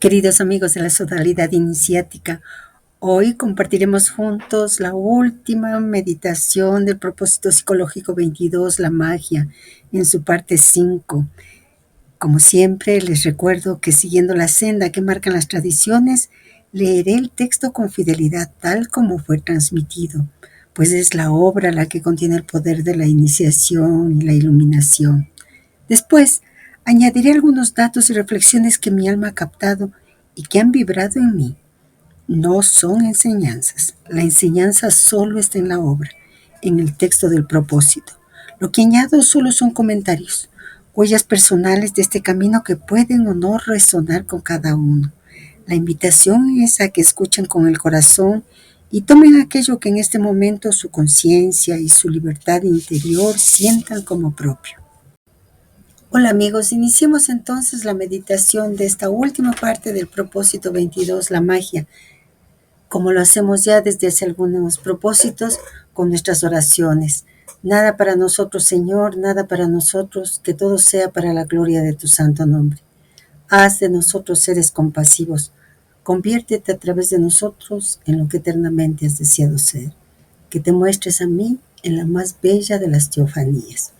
Queridos amigos de la Sodalidad Iniciática, hoy compartiremos juntos la última meditación del propósito psicológico 22, la magia, en su parte 5. Como siempre, les recuerdo que siguiendo la senda que marcan las tradiciones, leeré el texto con fidelidad tal como fue transmitido, pues es la obra la que contiene el poder de la iniciación y la iluminación. Después, añadiré algunos datos y reflexiones que mi alma ha captado y que han vibrado en mí. No son enseñanzas. La enseñanza solo está en la obra, en el texto del propósito. Lo que añado solo son comentarios, huellas personales de este camino que pueden o no resonar con cada uno. La invitación es a que escuchen con el corazón y tomen aquello que en este momento su conciencia y su libertad interior sientan como propio. Hola amigos, iniciemos entonces la meditación de esta última parte del propósito 22, la magia, como lo hacemos ya desde hace algunos propósitos con nuestras oraciones. Nada para nosotros, Señor, nada para nosotros, que todo sea para la gloria de tu santo nombre. Haz de nosotros seres compasivos. Conviértete a través de nosotros en lo que eternamente has deseado ser. Que te muestres a mí en la más bella de las teofanías.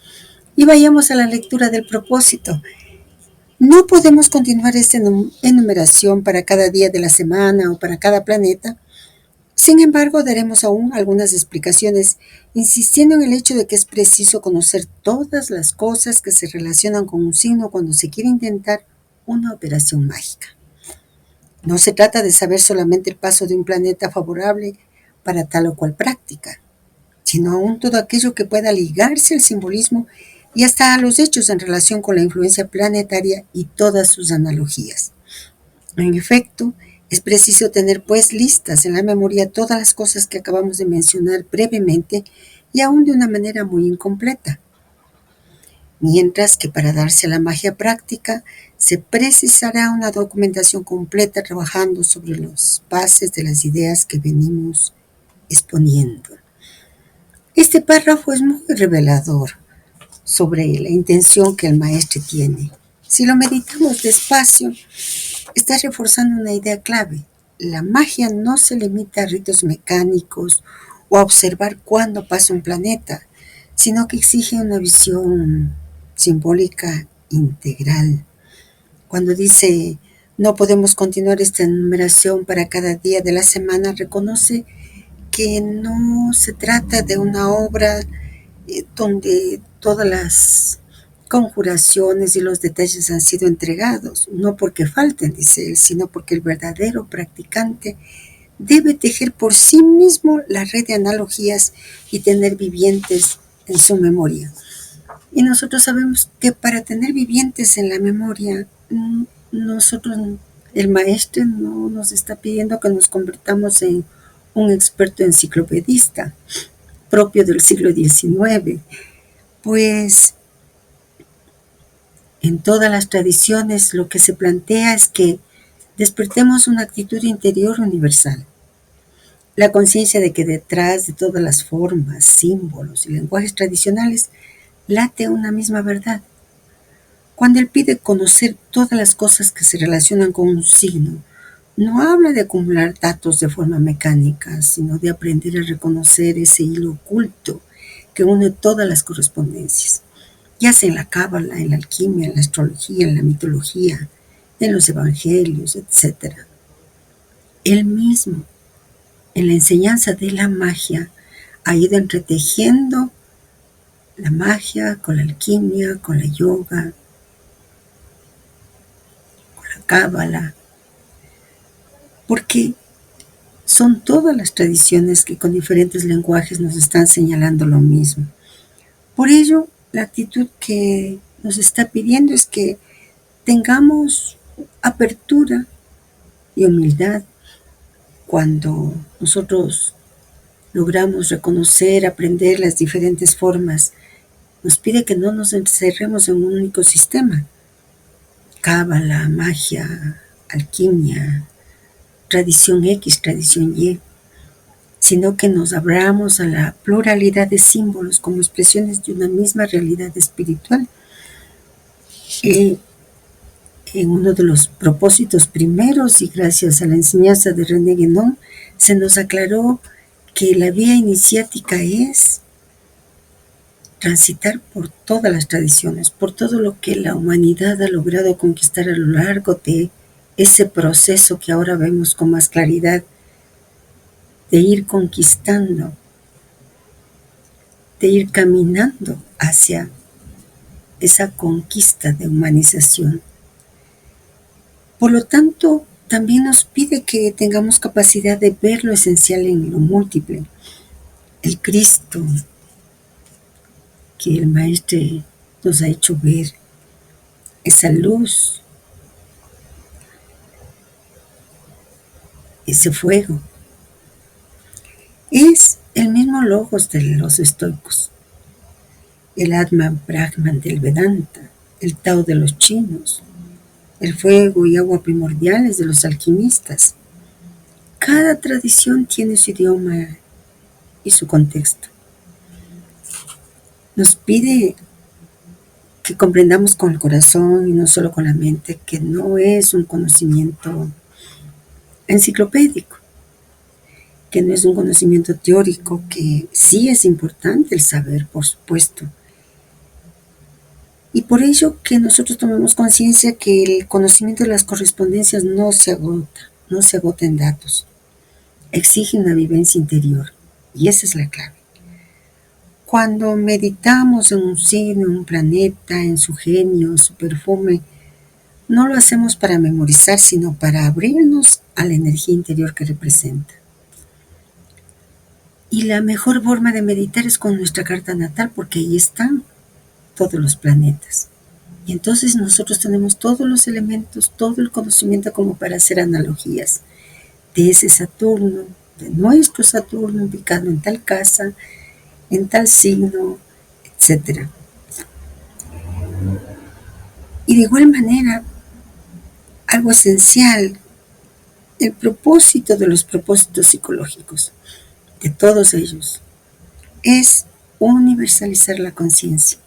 Y vayamos a la lectura del propósito. No podemos continuar esta enumeración para cada día de la semana o para cada planeta. Sin embargo, daremos aún algunas explicaciones, insistiendo en el hecho de que es preciso conocer todas las cosas que se relacionan con un signo cuando se quiere intentar una operación mágica. No se trata de saber solamente el paso de un planeta favorable para tal o cual práctica, sino aún todo aquello que pueda ligarse al simbolismo y hasta a los hechos en relación con la influencia planetaria y todas sus analogías. En efecto, es preciso tener pues listas en la memoria todas las cosas que acabamos de mencionar brevemente y aún de una manera muy incompleta. Mientras que para darse a la magia práctica se precisará una documentación completa trabajando sobre las bases de las ideas que venimos exponiendo. Este párrafo es muy revelador sobre la intención que el maestro tiene. Si lo meditamos despacio, está reforzando una idea clave. La magia no se limita a ritos mecánicos o a observar cuándo pasa un planeta, sino que exige una visión simbólica integral. Cuando dice no podemos continuar esta enumeración para cada día de la semana, reconoce que no se trata de una obra donde todas las conjuraciones y los detalles han sido entregados, no porque falten, dice él, sino porque el verdadero practicante debe tejer por sí mismo la red de analogías y tener vivientes en su memoria. Y nosotros sabemos que para tener vivientes en la memoria, nosotros, el maestro no nos está pidiendo que nos convirtamos en un experto enciclopedista propio del siglo XIX, pues en todas las tradiciones lo que se plantea es que despertemos una actitud interior universal. La conciencia de que detrás de todas las formas, símbolos y lenguajes tradicionales late una misma verdad. Cuando él pide conocer todas las cosas que se relacionan con un signo, no habla de acumular datos de forma mecánica, sino de aprender a reconocer ese hilo oculto que une todas las correspondencias, ya sea en la cábala, en la alquimia, en la astrología, en la mitología, en los evangelios, etc. Él mismo, en la enseñanza de la magia, ha ido entretejiendo la magia con la alquimia, con la yoga, con la cábala, porque son todas las tradiciones que con diferentes lenguajes nos están señalando lo mismo. Por ello, la actitud que nos está pidiendo es que tengamos apertura y humildad cuando nosotros logramos reconocer, aprender las diferentes formas. Nos pide que no nos encerremos en un único sistema. Cábala, magia, alquimia, tradición X, tradición Y, sino que nos abramos a la pluralidad de símbolos como expresiones de una misma realidad espiritual. en uno de los propósitos primeros y gracias a la enseñanza de René Guénon, se nos aclaró que la vía iniciática es transitar por todas las tradiciones, por todo lo que la humanidad ha logrado conquistar a lo largo de ese proceso que ahora vemos con más claridad, de ir conquistando, de ir caminando hacia esa conquista de humanización. Por lo tanto, también nos pide que tengamos capacidad de ver lo esencial en lo múltiple. El Cristo que el Maestro nos ha hecho ver, esa luz, ese fuego, es el mismo logos de los estoicos, el Atman Brahman del Vedanta, el Tao de los chinos, el fuego y agua primordiales de los alquimistas. Cada tradición tiene su idioma y su contexto. Nos pide que comprendamos con el corazón y no solo con la mente, que no es un conocimiento enciclopédico, que no es un conocimiento teórico, que sí es importante el saber, por supuesto. Y por ello que nosotros tomemos conciencia que el conocimiento de las correspondencias no se agota en datos, exige una vivencia interior, y esa es la clave. Cuando meditamos en un signo, en un planeta, en su genio, su perfume, no lo hacemos para memorizar, sino para abrirnos a la energía interior que representa. Y la mejor forma de meditar es con nuestra carta natal, porque ahí están todos los planetas. Y entonces nosotros tenemos todos los elementos, todo el conocimiento como para hacer analogías de ese Saturno, de nuestro Saturno ubicado en tal casa, en tal signo, etc. Y de igual manera, algo esencial, el propósito de los propósitos psicológicos, de todos ellos, es universalizar la conciencia,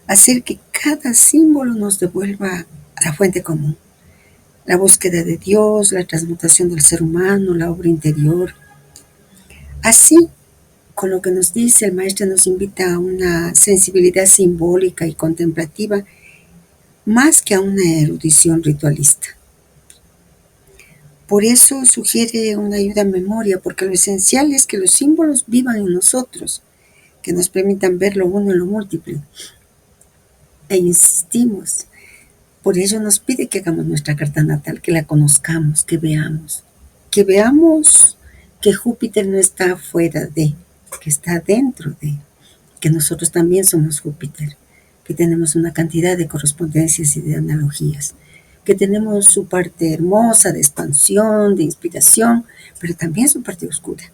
hacer que cada símbolo nos devuelva a la fuente común, la búsqueda de Dios, la transmutación del ser humano, la obra interior. Así, con lo que nos dice el Maestro, nos invita a una sensibilidad simbólica y contemplativa más que a una erudición ritualista. Por eso sugiere una ayuda a memoria, porque lo esencial es que los símbolos vivan en nosotros, que nos permitan ver lo uno en lo múltiple. E insistimos, por ello nos pide que hagamos nuestra carta natal, que la conozcamos, que veamos que Júpiter no está fuera de, que está dentro de, que nosotros también somos Júpiter, que tenemos una cantidad de correspondencias y de analogías, que tenemos su parte hermosa de expansión, de inspiración, pero también su parte oscura.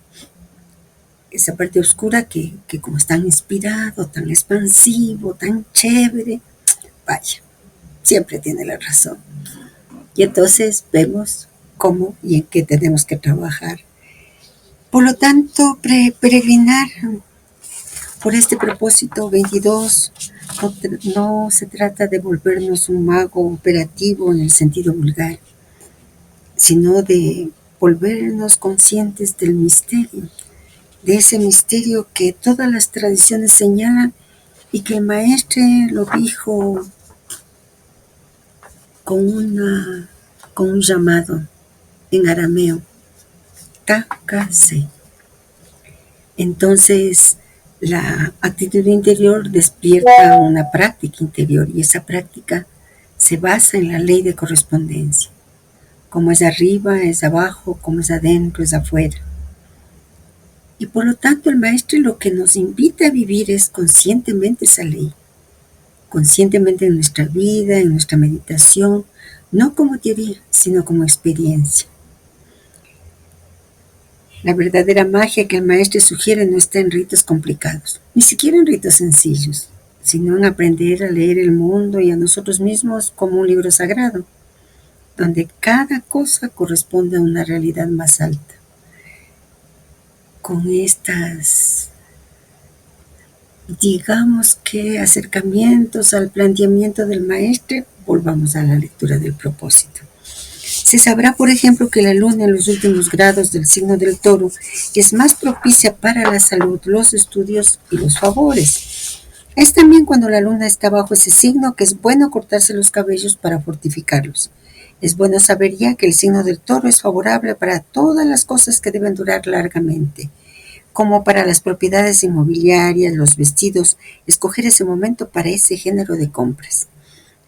Esa parte oscura que como es tan inspirado, tan expansivo, tan chévere, vaya, siempre tiene la razón. Y entonces vemos cómo y en qué tenemos que trabajar. Por lo tanto, peregrinar por este propósito 22 no se trata de volvernos un mago operativo en el sentido vulgar, sino de volvernos conscientes del misterio, de ese misterio que todas las tradiciones señalan y que el Maestro lo dijo con un llamado en arameo, Takase. Entonces, la actitud interior despierta una práctica interior y esa práctica se basa en la ley de correspondencia. Como es arriba, es abajo, como es adentro, es afuera. Y por lo tanto, el Maestro lo que nos invita a vivir es conscientemente esa ley, conscientemente en nuestra vida, en nuestra meditación, no como teoría, sino como experiencia. La verdadera magia que el Maestro sugiere no está en ritos complicados, ni siquiera en ritos sencillos, sino en aprender a leer el mundo y a nosotros mismos como un libro sagrado, donde cada cosa corresponde a una realidad más alta. Con estas, digamos que acercamientos al planteamiento del Maestro, Volvamos a la lectura del propósito. Se sabrá, por ejemplo, que la luna en los últimos grados del signo del Toro es más propicia para la salud, los estudios y los favores. Es también cuando la luna está bajo ese signo que es bueno cortarse los cabellos para fortificarlos. Es bueno saber ya que el signo del Toro es favorable para todas las cosas que deben durar largamente, como para las propiedades inmobiliarias, los vestidos, escoger ese momento para ese género de compras.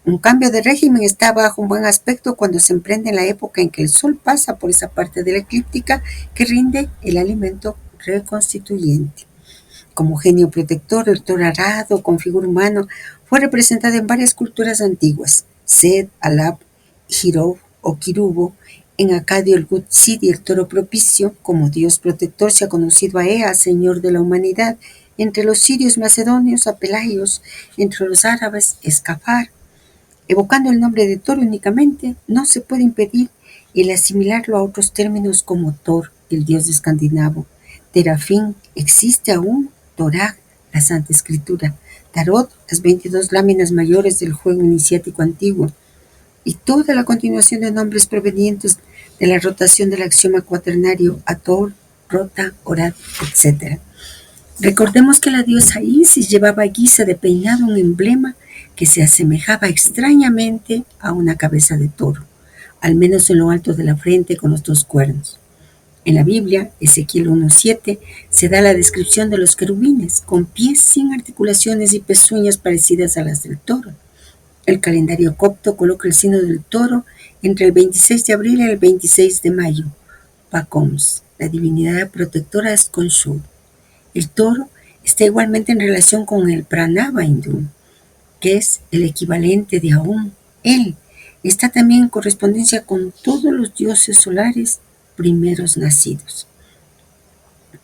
Un cambio de régimen está bajo un buen aspecto cuando se emprende en la época en que el Sol pasa por esa parte de la eclíptica que rinde el alimento reconstituyente. Como genio protector, el toro arado con figura humana fue representado en varias culturas antiguas: Sed, Alab, Jirov o Kirubo. En acadio, el Gut-Sidi, el toro propicio. Como dios protector se ha conocido a Ea, señor de la humanidad. Entre los sirios macedonios, a Pelaios. Entre los árabes, Escafar. Evocando el nombre de Thor únicamente, no se puede impedir el asimilarlo a otros términos como Thor, el dios escandinavo; Terafín, existe aún; Torah, la Santa Escritura; Tarot, las 22 láminas mayores del juego iniciático antiguo; y toda la continuación de nombres provenientes de la rotación del axioma cuaternario Ator, Rota, Orad, etc. Recordemos que la diosa Isis llevaba a guisa de peinado un emblema que se asemejaba extrañamente a una cabeza de toro, al menos en lo alto de la frente con los dos cuernos. En la Biblia, Ezequiel 1:7, se da la descripción de los querubines, con pies sin articulaciones y pezuñas parecidas a las del toro. El calendario copto coloca el signo del toro entre el 26 de abril y el 26 de mayo. Pacoms, la divinidad protectora, es Khonshu. El toro está igualmente en relación con el Pranava hindú, que es el equivalente de Aum. Él está también en correspondencia con todos los dioses solares primeros nacidos.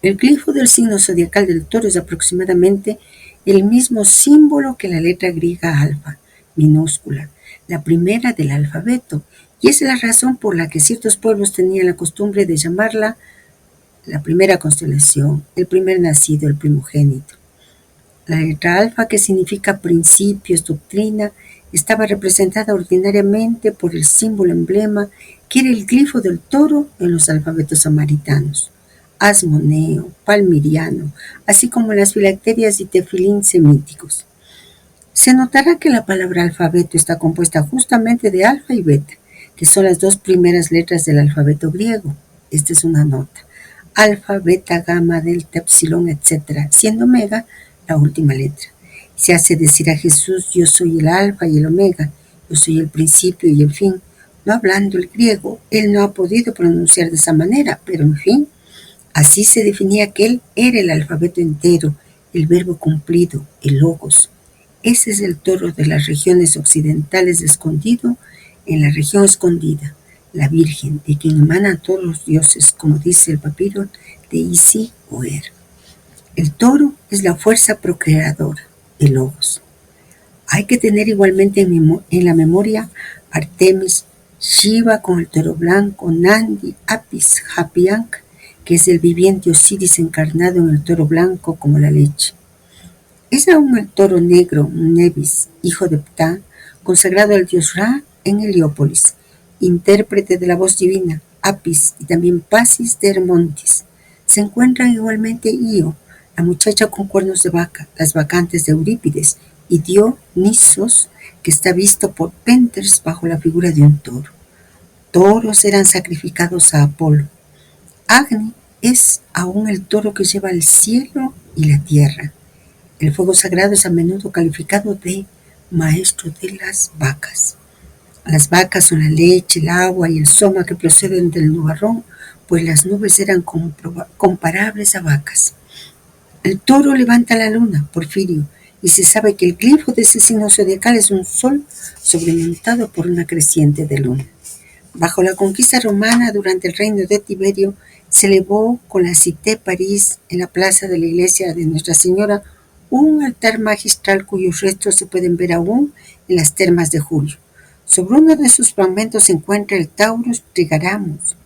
El glifo del signo zodiacal del toro es aproximadamente el mismo símbolo que la letra griega alfa, minúscula, la primera del alfabeto, y es la razón por la que ciertos pueblos tenían la costumbre de llamarla la primera constelación, el primer nacido, el primogénito. La letra alfa, que significa principios, doctrina, estaba representada ordinariamente por el símbolo emblema que era el glifo del toro en los alfabetos samaritanos, asmoneo, palmiriano, así como en las filacterias y tefilín semíticos. Se notará que la palabra alfabeto está compuesta justamente de alfa y beta, que son las dos primeras letras del alfabeto griego. Esta es una nota: alfa, beta, gamma, delta, epsilon, etc., siendo omega la última letra. Se hace decir a Jesús: yo soy el alfa y el omega, yo soy el principio y el fin. No hablando el griego, él no ha podido pronunciar de esa manera, pero en fin, así se definía que él era el alfabeto entero, el verbo cumplido, el logos. Ese es el toro de las regiones occidentales escondido en la región escondida, la Virgen, de quien emanan todos los dioses, como dice el papiro de Isi o Er. El toro es la fuerza procreadora, el logos. Hay que tener igualmente en la memoria Artemis, Shiva con el toro blanco, Nandi, Apis, Hapi Ankh, que es el viviente Osiris encarnado en el toro blanco como la leche. Es aún el toro negro, Nebis, hijo de Ptah, consagrado al dios Ra en Heliópolis, intérprete de la voz divina, Apis, y también Pasis de Hermontis. Se encuentran igualmente Io, la muchacha con cuernos de vaca, las bacantes de Eurípides, y Dionisos, que está visto por Penters bajo la figura de un toro. Toros eran sacrificados a Apolo. Agni es aún el toro que lleva el cielo y la tierra. El fuego sagrado es a menudo calificado de maestro de las vacas. Las vacas son la leche, el agua y el soma que proceden del nubarrón, pues las nubes eran comparables a vacas. El toro levanta la luna, Porfirio, y se sabe que el glifo de ese signo zodiacal es un sol sobremontado por una creciente de luna. Bajo la conquista romana, durante el reino de Tiberio, se elevó con la Cité París, en la plaza de la iglesia de Nuestra Señora, un altar magistral cuyos restos se pueden ver aún en las termas de Julio. Sobre uno de sus fragmentos se encuentra el Taurus trigaramus,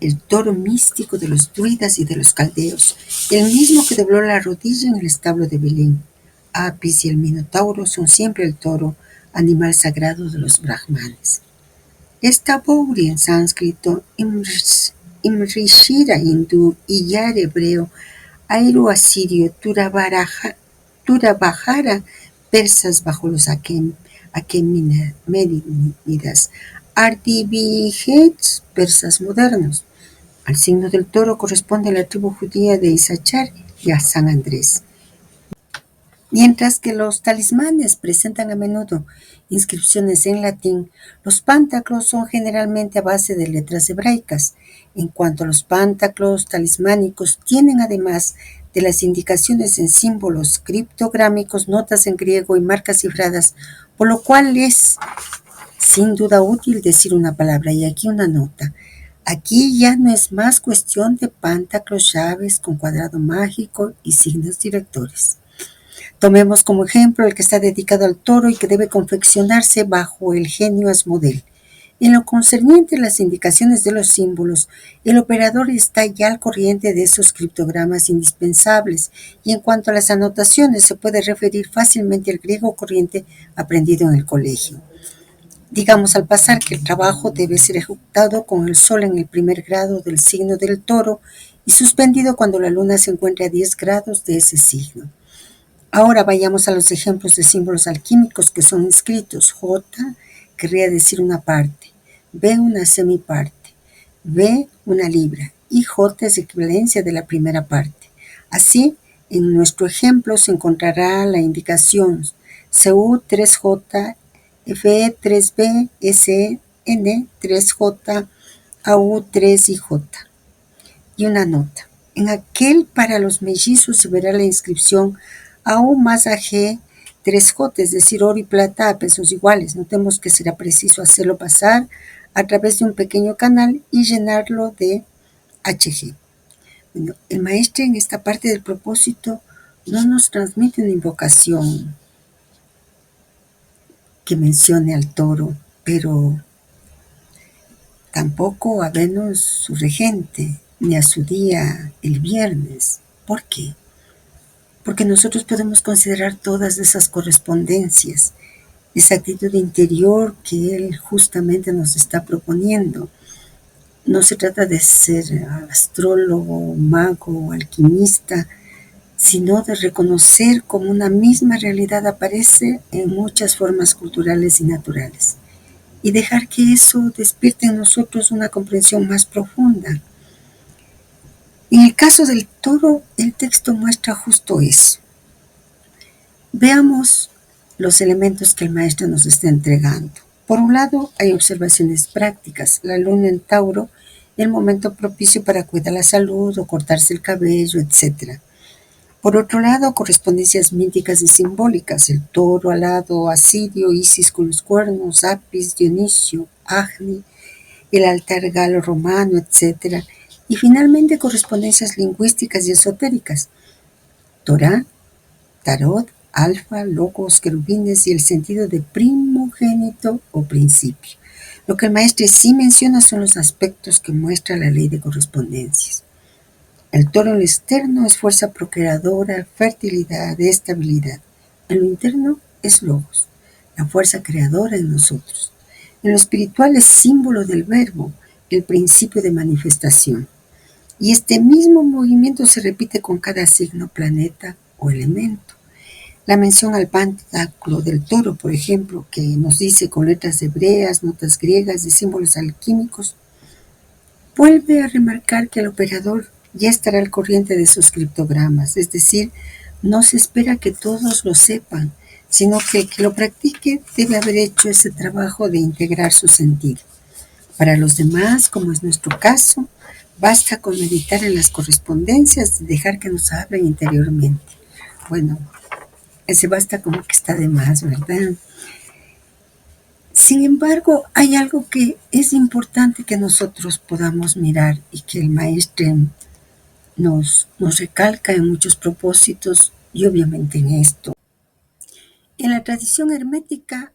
el toro místico de los druidas y de los caldeos, el mismo que dobló la rodilla en el establo de Belén. Apis y el Minotauro son siempre el toro, animal sagrado de los brahmanes. Esta Bouri en sánscrito, Imrishira hindú y Yar hebreo, Airu asirio, Turabhajara persas bajo los Aqueménidas, Ardivígenes persas modernos. Al signo del toro corresponde a la tribu judía de Isachar y a San Andrés. Mientras que los talismanes presentan a menudo inscripciones en latín, los pantaclos son generalmente a base de letras hebraicas. En cuanto a los pantaclos talismánicos, tienen además de las indicaciones en símbolos criptográmicos, notas en griego y marcas cifradas, por lo cual es sin duda útil decir una palabra y aquí una nota. Aquí ya no es más cuestión de pantaclos, llaves con cuadrado mágico y signos directores. Tomemos como ejemplo el que está dedicado al toro y que debe confeccionarse bajo el genio Asmodel. En lo concerniente a las indicaciones de los símbolos, el operador está ya al corriente de esos criptogramas indispensables y en cuanto a las anotaciones se puede referir fácilmente al griego corriente aprendido en el colegio. Digamos al pasar que el trabajo debe ser ejecutado con el sol en el primer grado del signo del toro y suspendido cuando la luna se encuentre a 10 grados de ese signo. Ahora vayamos a los ejemplos de símbolos alquímicos que son inscritos. J querría decir una parte, B una semiparte, B una libra y J es equivalencia de la primera parte. Así, en nuestro ejemplo se encontrará la indicación CU3J, FE3B, SN3J, AU3 y J. Y una nota. En aquel para los mellizos se verá la inscripción AU más AG 3J, es decir, oro y plata a pesos iguales. Notemos que será preciso hacerlo pasar a través de un pequeño canal y llenarlo de HG. Bueno, el maestro en esta parte del propósito no nos transmite una invocación que mencione al toro, pero tampoco a Venus su regente, ni a su día el viernes. ¿Por qué? Porque nosotros podemos considerar todas esas correspondencias, esa actitud interior que Él justamente nos está proponiendo. No se trata de ser astrólogo, mago, alquimista, sino de reconocer cómo una misma realidad aparece en muchas formas culturales y naturales, y dejar que eso despierte en nosotros una comprensión más profunda. En el caso del toro, el texto muestra justo eso. Veamos los elementos que el maestro nos está entregando. Por un lado, hay observaciones prácticas. La luna en Tauro, el momento propicio para cuidar la salud o cortarse el cabello, etc. Por otro lado, correspondencias míticas y simbólicas. El toro alado, Asirio, Isis con los cuernos, Apis, Dionisio, Agni, el altar galo romano, etc. Y finalmente, correspondencias lingüísticas y esotéricas. Torá, tarot, alfa, logos, querubines y el sentido de primogénito o principio. Lo que el maestro sí menciona son los aspectos que muestra la ley de correspondencias. El toro en lo externo es fuerza procreadora, fertilidad, estabilidad. En lo interno es logos, la fuerza creadora en nosotros. En lo espiritual es símbolo del verbo, el principio de manifestación. Y este mismo movimiento se repite con cada signo, planeta o elemento. La mención al pentáculo del toro, por ejemplo, que nos dice con letras hebreas, notas griegas y símbolos alquímicos, vuelve a remarcar que el operador ya estará al corriente de sus criptogramas, es decir, no se espera que todos lo sepan, sino que el que lo practique debe haber hecho ese trabajo de integrar su sentido. Para los demás, como es nuestro caso, basta con meditar en las correspondencias y dejar que nos hablen interiormente. Bueno, ese basta como que está de más, ¿verdad? Sin embargo, hay algo que es importante que nosotros podamos mirar y que el maestro nos recalca en muchos propósitos y obviamente en esto. En la tradición hermética,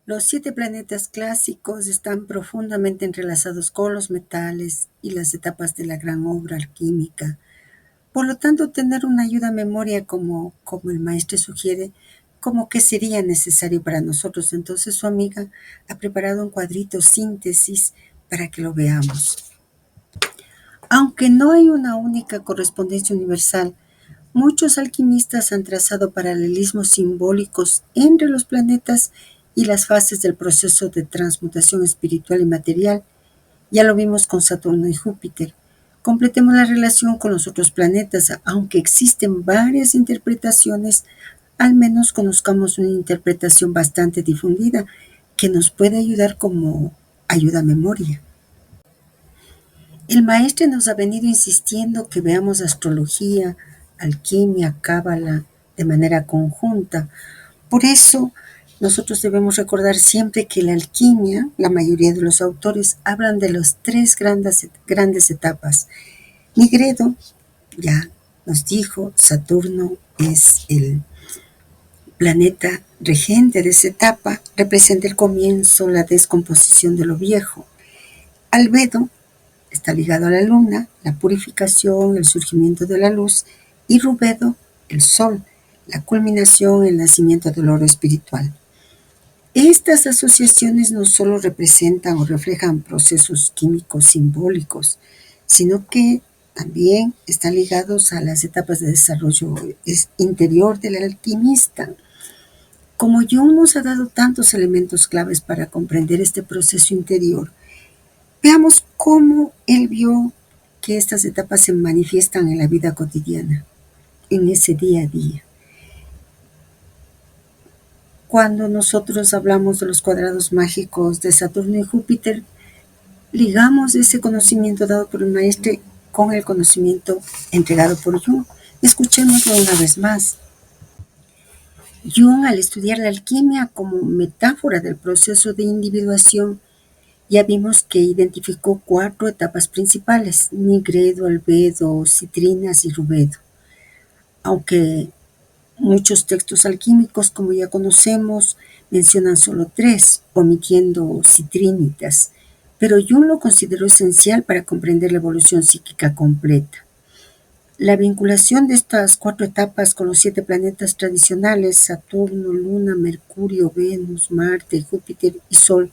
los 7 planetas clásicos están profundamente entrelazados con los metales y las etapas de la gran obra alquímica. Por lo tanto, tener una ayuda a memoria como el maestro sugiere, como que sería necesario para nosotros. Entonces su amiga ha preparado un cuadrito síntesis para que lo veamos. Aunque no hay una única correspondencia universal, muchos alquimistas han trazado paralelismos simbólicos entre los planetas y las fases del proceso de transmutación espiritual y material. Ya lo vimos con Saturno y Júpiter. Completemos la relación con los otros planetas. Aunque existen varias interpretaciones, al menos conozcamos una interpretación bastante difundida que nos puede ayudar como ayuda a memoria. El maestre nos ha venido insistiendo que veamos astrología, alquimia, cábala de manera conjunta. Por eso, nosotros debemos recordar siempre que la alquimia, la mayoría de los autores hablan de las tres grandes etapas. Nigredo ya nos dijo, Saturno es el planeta regente de esa etapa, representa el comienzo, la descomposición de lo viejo. Albedo está ligado a la luna, la purificación, el surgimiento de la luz, y Rubedo, el sol, la culminación, el nacimiento del oro espiritual. Estas asociaciones no solo representan o reflejan procesos químicos simbólicos, sino que también están ligados a las etapas de desarrollo interior del alquimista. Como Jung nos ha dado tantos elementos claves para comprender este proceso interior, veamos cómo él vio que estas etapas se manifiestan en la vida cotidiana, en ese día a día. Cuando nosotros hablamos de los cuadrados mágicos de Saturno y Júpiter, ligamos ese conocimiento dado por el maestre con el conocimiento entregado por Jung. Escuchémoslo una vez más. Jung, al estudiar la alquimia como metáfora del proceso de individuación, ya vimos que identificó 4 etapas principales: Nigredo, Albedo, Citrinas y Rubedo. Aunque muchos textos alquímicos, como ya conocemos, mencionan solo 3, omitiendo Citrinitas, pero Jung lo consideró esencial para comprender la evolución psíquica completa. La vinculación de estas 4 etapas con los 7 planetas tradicionales, Saturno, Luna, Mercurio, Venus, Marte, Júpiter y Sol,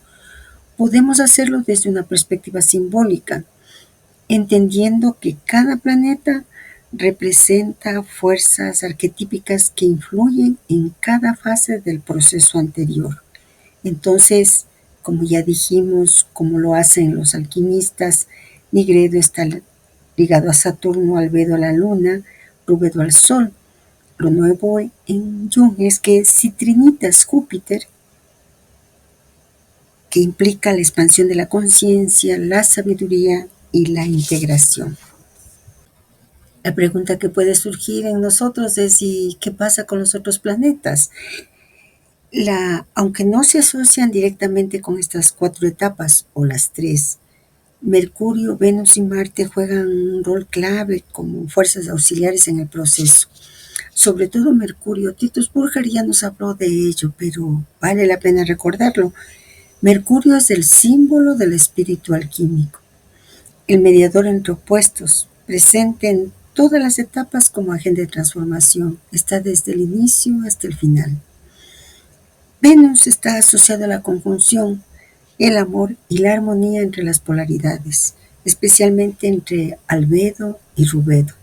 podemos hacerlo desde una perspectiva simbólica, entendiendo que cada planeta representa fuerzas arquetípicas que influyen en cada fase del proceso anterior. Entonces, como ya dijimos, como lo hacen los alquimistas, Nigredo está ligado a Saturno, Albedo a la Luna, Rubedo al Sol. Lo nuevo en Jung es que Citrinitas, Júpiter, que implica la expansión de la conciencia, la sabiduría y la integración. La pregunta que puede surgir en nosotros es: ¿y qué pasa con los otros planetas? Aunque no se asocian directamente con estas 4 etapas o las 3, Mercurio, Venus y Marte juegan un rol clave como fuerzas auxiliares en el proceso. Sobre todo Mercurio. Titus Burger ya nos habló de ello, pero vale la pena recordarlo. Mercurio es el símbolo del espíritu alquímico, el mediador entre opuestos, presente en todas las etapas como agente de transformación. Está desde el inicio hasta el final. Venus está asociado a la conjunción, el amor y la armonía entre las polaridades, especialmente entre Albedo y Rubedo.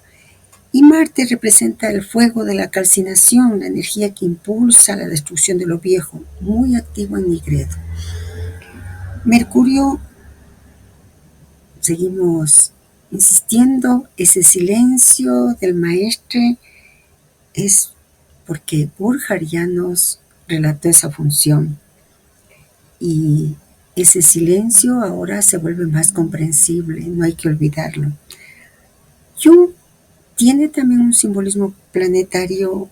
Y Marte representa el fuego de la calcinación, la energía que impulsa la destrucción de lo viejo, muy activo en Nigredo. Mercurio, seguimos insistiendo, ese silencio del maestre es porque Burjar ya nos relató esa función. Y ese silencio ahora se vuelve más comprensible, no hay que olvidarlo. Jung tiene también un simbolismo planetario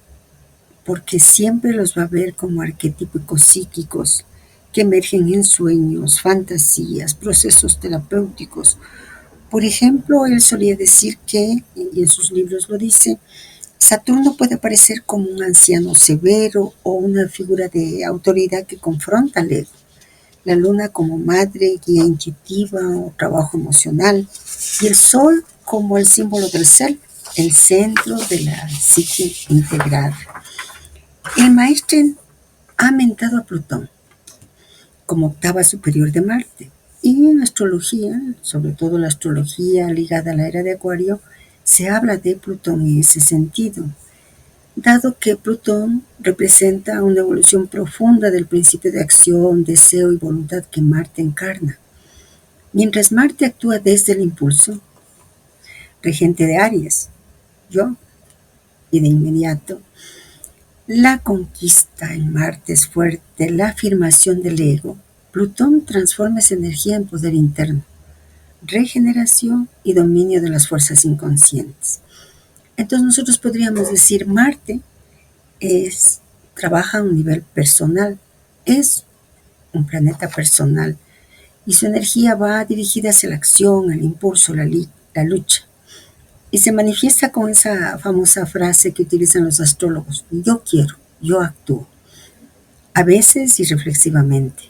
porque siempre los va a ver como arquetípicos psíquicos que emergen en sueños, fantasías, procesos terapéuticos. Por ejemplo, él solía decir que, y en sus libros lo dice, Saturno puede aparecer como un anciano severo o una figura de autoridad que confronta al ego. La luna como madre, guía intuitiva o trabajo emocional, y el sol como el símbolo del ser, el centro de la psique integrada. El maestro ha mentado a Plutón como octava superior de Marte. Y en astrología, sobre todo la astrología ligada a la era de Acuario, se habla de Plutón en ese sentido, dado que Plutón representa una evolución profunda del principio de acción, deseo y voluntad que Marte encarna. Mientras Marte actúa desde el impulso, regente de Aries, yo, y de inmediato, la conquista en Marte es fuerte, la afirmación del ego. Plutón transforma esa energía en poder interno, regeneración y dominio de las fuerzas inconscientes. Entonces nosotros podríamos decir Marte trabaja a un nivel personal, es un planeta personal y su energía va dirigida hacia la acción, el impulso, la lucha. Y se manifiesta con esa famosa frase que utilizan los astrólogos: yo quiero, yo actúo. A veces irreflexivamente.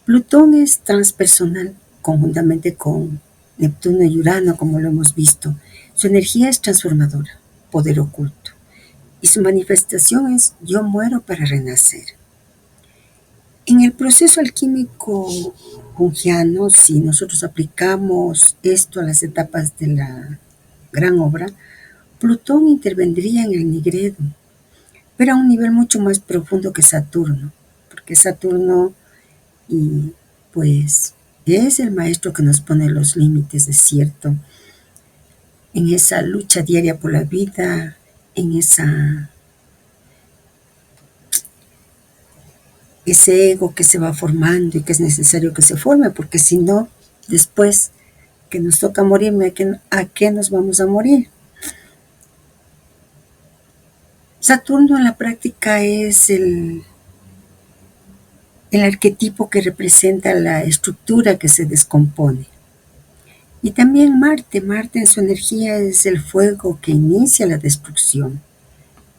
Plutón es transpersonal, conjuntamente con Neptuno y Urano, como lo hemos visto. Su energía es transformadora, poder oculto. Y su manifestación es: yo muero para renacer. En el proceso alquímico junguiano, si nosotros aplicamos esto a las etapas de la gran obra, Plutón intervendría en el Nigredo, pero a un nivel mucho más profundo que Saturno, porque Saturno y pues es el maestro que nos pone los límites, es cierto, en esa lucha diaria por la vida, en ese ego que se va formando y que es necesario que se forme, porque si no, después que nos toca morirme, ¿a qué nos vamos a morir? Saturno en la práctica es el arquetipo que representa la estructura que se descompone. Y también Marte en su energía es el fuego que inicia la destrucción,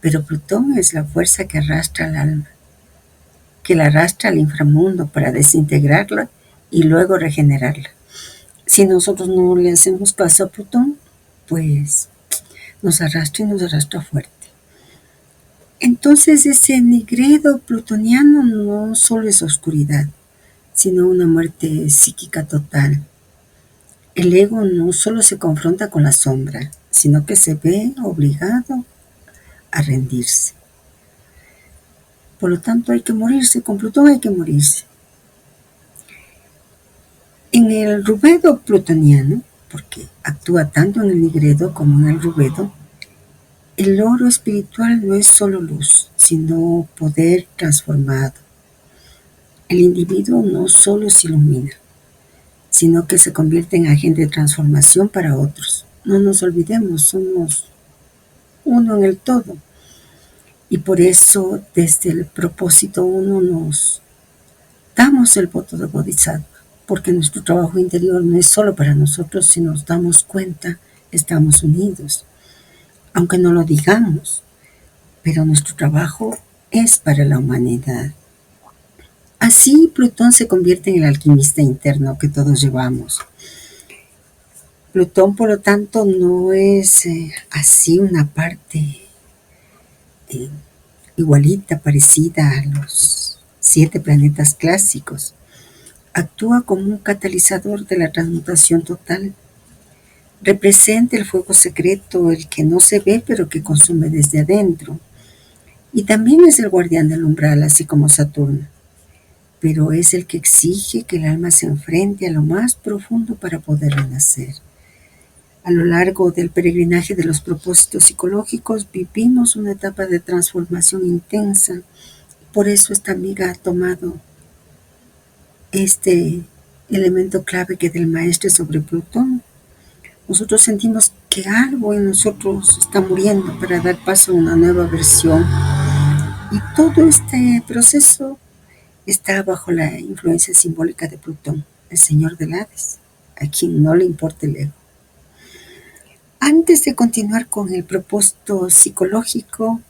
pero Plutón es la fuerza que arrastra al alma, que la arrastra al inframundo para desintegrarla y luego regenerarla. Si nosotros no le hacemos caso a Plutón, pues nos arrastra y nos arrastra fuerte. Entonces ese nigredo plutoniano no solo es oscuridad, sino una muerte psíquica total. El ego no solo se confronta con la sombra, sino que se ve obligado a rendirse. Por lo tanto, hay que morirse, con Plutón hay que morirse. En el rubedo plutoniano, porque actúa tanto en el nigredo como en el rubedo, el oro espiritual no es solo luz, sino poder transformado. El individuo no solo se ilumina, sino que se convierte en agente de transformación para otros. No nos olvidemos, somos uno en el todo. Y por eso, desde el propósito uno, nos damos el voto de Bodhisattva, porque nuestro trabajo interior no es solo para nosotros. Si nos damos cuenta, estamos unidos, aunque no lo digamos, pero nuestro trabajo es para la humanidad. Así Plutón se convierte en el alquimista interno que todos llevamos. Plutón, por lo tanto, no es así una parte igualita, parecida a los 7 planetas clásicos. Actúa como un catalizador de la transmutación total. Representa el fuego secreto, el que no se ve pero que consume desde adentro. Y también es el guardián del umbral, así como Saturno. Pero es el que exige que el alma se enfrente a lo más profundo para poder renacer. A lo largo del peregrinaje de los propósitos psicológicos vivimos una etapa de transformación intensa. Por eso esta amiga ha tomado este elemento clave que del maestro sobre Plutón. Nosotros sentimos que algo en nosotros está muriendo para dar paso a una nueva versión. Y todo este proceso está bajo la influencia simbólica de Plutón, el señor del Hades, a quien no le importa el ego. Antes de continuar con el propósito psicológico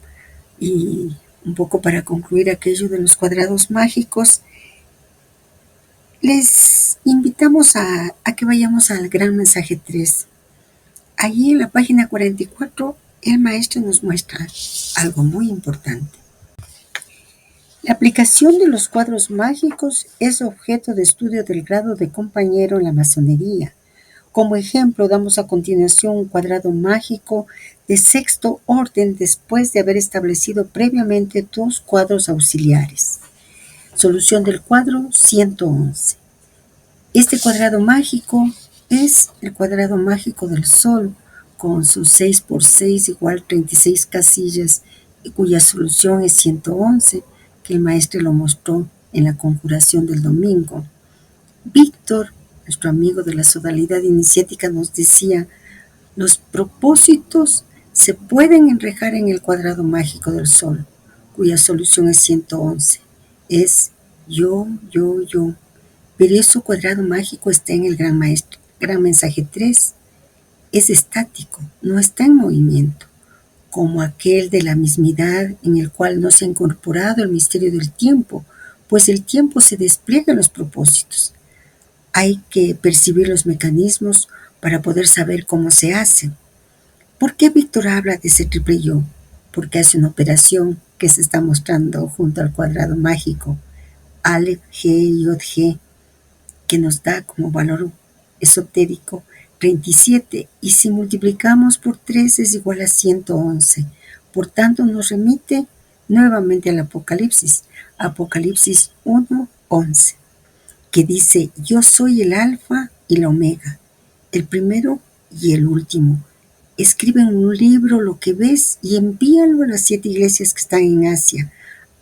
y un poco para concluir aquello de los cuadrados mágicos, les invitamos a que vayamos al gran mensaje 3. Allí en la página 44, el maestro nos muestra algo muy importante. La aplicación de los cuadros mágicos es objeto de estudio del grado de compañero en la masonería. Como ejemplo, damos a continuación un cuadrado mágico de sexto orden después de haber establecido previamente dos cuadros auxiliares. Solución del cuadro 111. Este cuadrado mágico es el cuadrado mágico del Sol, con sus 6 por 6 igual 36 casillas, y cuya solución es 111, que el maestro lo mostró en la conjuración del domingo. Víctor, nuestro amigo de la sodalidad iniciática, nos decía: los propósitos se pueden enrejar en el cuadrado mágico del Sol, cuya solución es 111. Es yo. Pero ese cuadrado mágico está en el gran mensaje 3. Es estático, no está en movimiento, como aquel de la mismidad en el cual no se ha incorporado el misterio del tiempo, pues el tiempo se despliega en los propósitos. Hay que percibir los mecanismos para poder saber cómo se hacen. ¿Por qué Víctor habla de ese triple yo? Porque hace una operación que se está mostrando junto al cuadrado mágico, Aleph, G, Yod, G, que nos da como valor esotérico 37, y si multiplicamos por 3 es igual a 111. Por tanto, nos remite nuevamente al Apocalipsis, Apocalipsis 1:11, que dice: yo soy el alfa y la omega, el primero y el último. Escribe en un libro lo que ves y envíalo a las 7 iglesias que están en Asia,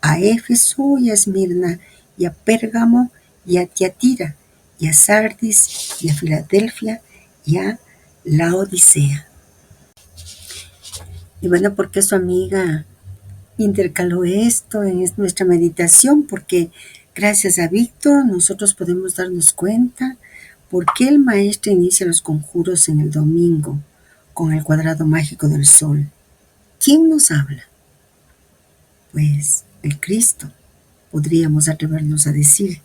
a Éfeso y a Esmirna, y a Pérgamo y a Tiatira, y a Sardis y a Filadelfia y a Laodicea. Y bueno, ¿por qué su amiga intercaló esto en nuestra meditación? Porque gracias a Víctor nosotros podemos darnos cuenta por qué el maestro inicia los conjuros en el domingo con el cuadrado mágico del Sol. ¿Quién nos habla? Pues el Cristo. Podríamos atrevernos a decir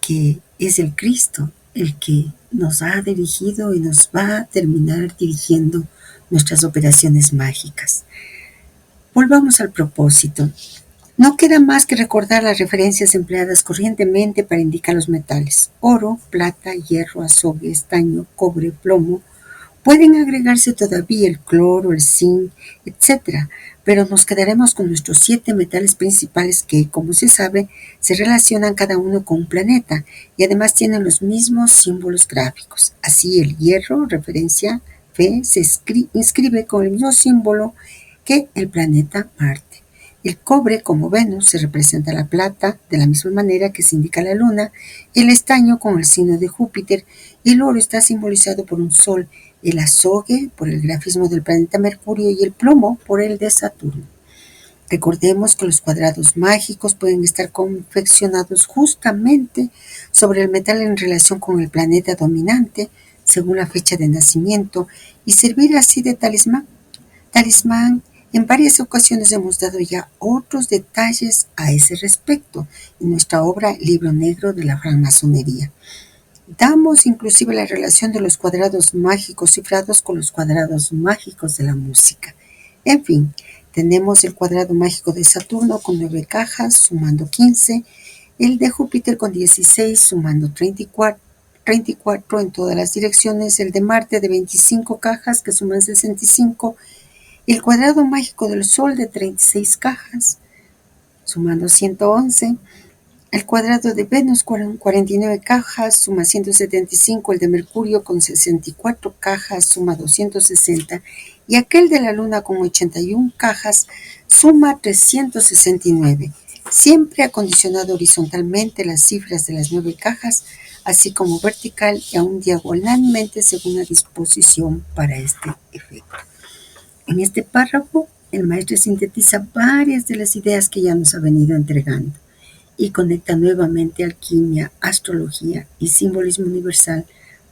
que es el Cristo el que nos ha dirigido y nos va a terminar dirigiendo nuestras operaciones mágicas. Volvamos al propósito. No queda más que recordar las referencias empleadas corrientemente para indicar los metales: oro, plata, hierro, azogue, estaño, cobre, plomo. Pueden agregarse todavía el cloro, el zinc, etc., pero nos quedaremos con nuestros 7 metales principales que, como se sabe, se relacionan cada uno con un planeta y además tienen los mismos símbolos gráficos. Así, el hierro, referencia Fe, se inscribe con el mismo símbolo que el planeta Marte. El cobre, como Venus, se representa la plata de la misma manera que se indica la luna, el estaño con el signo de Júpiter, y el oro está simbolizado por un sol, el azogue por el grafismo del planeta Mercurio y el plomo por el de Saturno. Recordemos que los cuadrados mágicos pueden estar confeccionados justamente sobre el metal en relación con el planeta dominante según la fecha de nacimiento y servir así de talismán. En varias ocasiones hemos dado ya otros detalles a ese respecto en nuestra obra Libro Negro de la Francmasonería. Damos inclusive la relación de los cuadrados mágicos cifrados con los cuadrados mágicos de la música. En fin, tenemos el cuadrado mágico de Saturno con 9 cajas, sumando 15, el de Júpiter con 16, sumando 34 en todas las direcciones, el de Marte de 25 cajas, que suman 65, el cuadrado mágico del Sol de 36 cajas, sumando 111, el cuadrado de Venus con 49 cajas, suma 175, el de Mercurio con 64 cajas, suma 260, y aquel de la Luna con 81 cajas, suma 369, siempre acondicionado horizontalmente las cifras de las 9 cajas, así como vertical y aún diagonalmente según la disposición para este efecto. En este párrafo, el maestro sintetiza varias de las ideas que ya nos ha venido entregando y conecta nuevamente alquimia, astrología y simbolismo universal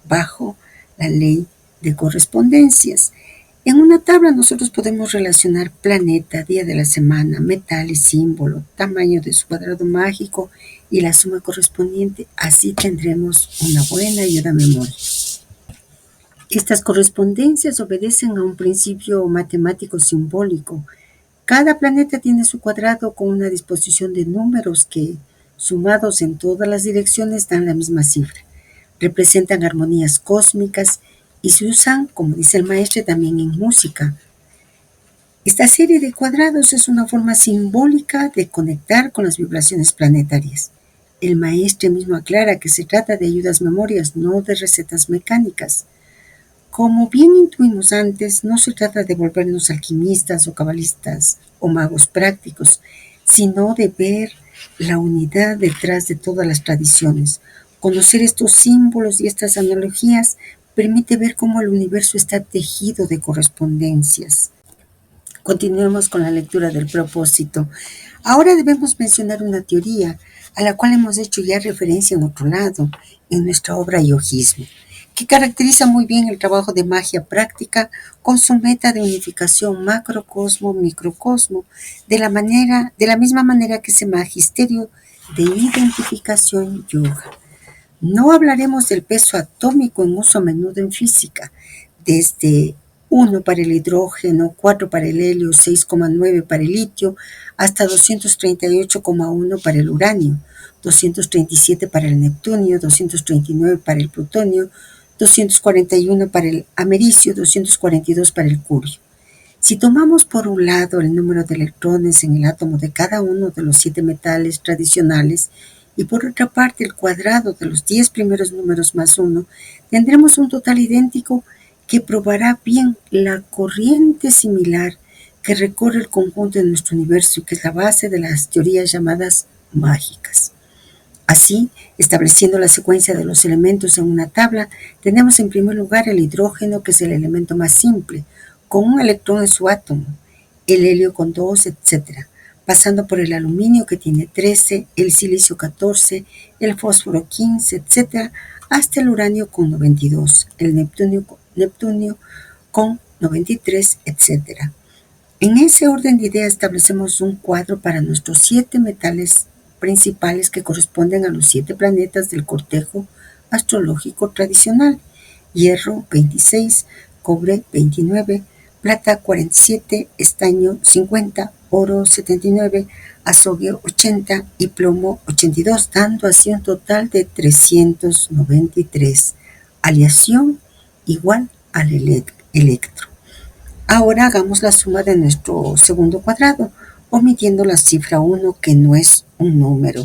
bajo la ley de correspondencias. En una tabla nosotros podemos relacionar planeta, día de la semana, metal y símbolo, tamaño de su cuadrado mágico y la suma correspondiente. Así tendremos una buena y una memoria. Estas correspondencias obedecen a un principio matemático simbólico Cada planeta tiene su cuadrado con una disposición de números que, sumados en todas las direcciones, dan la misma cifra. Representan armonías cósmicas y se usan, como dice el maestro, también en música. Esta serie de cuadrados es una forma simbólica de conectar con las vibraciones planetarias. El maestre mismo aclara que se trata de ayudas memorias, no de recetas mecánicas. Como bien intuimos antes, no se trata de volvernos alquimistas o cabalistas o magos prácticos, sino de ver la unidad detrás de todas las tradiciones. Conocer estos símbolos y estas analogías permite ver cómo el universo está tejido de correspondencias. Continuemos con la lectura del propósito. Ahora debemos mencionar una teoría a la cual hemos hecho ya referencia en otro lado, en nuestra obra Yojismo, que caracteriza muy bien el trabajo de magia práctica con su meta de unificación macrocosmo-microcosmo, de la misma manera que ese magisterio de identificación yoga. No hablaremos del peso atómico en uso a menudo en física, desde 1 para el hidrógeno, 4 para el helio, 6,9 para el litio, hasta 238,1 para el uranio, 237 para el neptunio, 239 para el plutonio, 241 para el americio, 242 para el curio. Si tomamos por un lado el número de electrones en el átomo de cada uno de los 7 metales tradicionales y por otra parte el cuadrado de los 10 primeros números más 1, tendremos un total idéntico que probará bien la corriente similar que recorre el conjunto de nuestro universo y que es la base de las teorías llamadas mágicas. Así, estableciendo la secuencia de los elementos en una tabla, tenemos en primer lugar el hidrógeno, que es el elemento más simple, con un electrón en su átomo, el helio con 2, etc., pasando por el aluminio, que tiene 13, el silicio 14, el fósforo 15, etc., hasta el uranio con 92, el neptunio con 93, etc. En ese orden de ideas establecemos un cuadro para nuestros 7 metales principales que corresponden a los 7 planetas del cortejo astrológico tradicional: hierro 26, cobre 29, plata 47, estaño 50, oro 79, azofre 80 y plomo 82, dando así un total de 393. Aleación igual al electro. Ahora hagamos la suma de nuestro segundo cuadrado, omitiendo la cifra 1, que no es un número.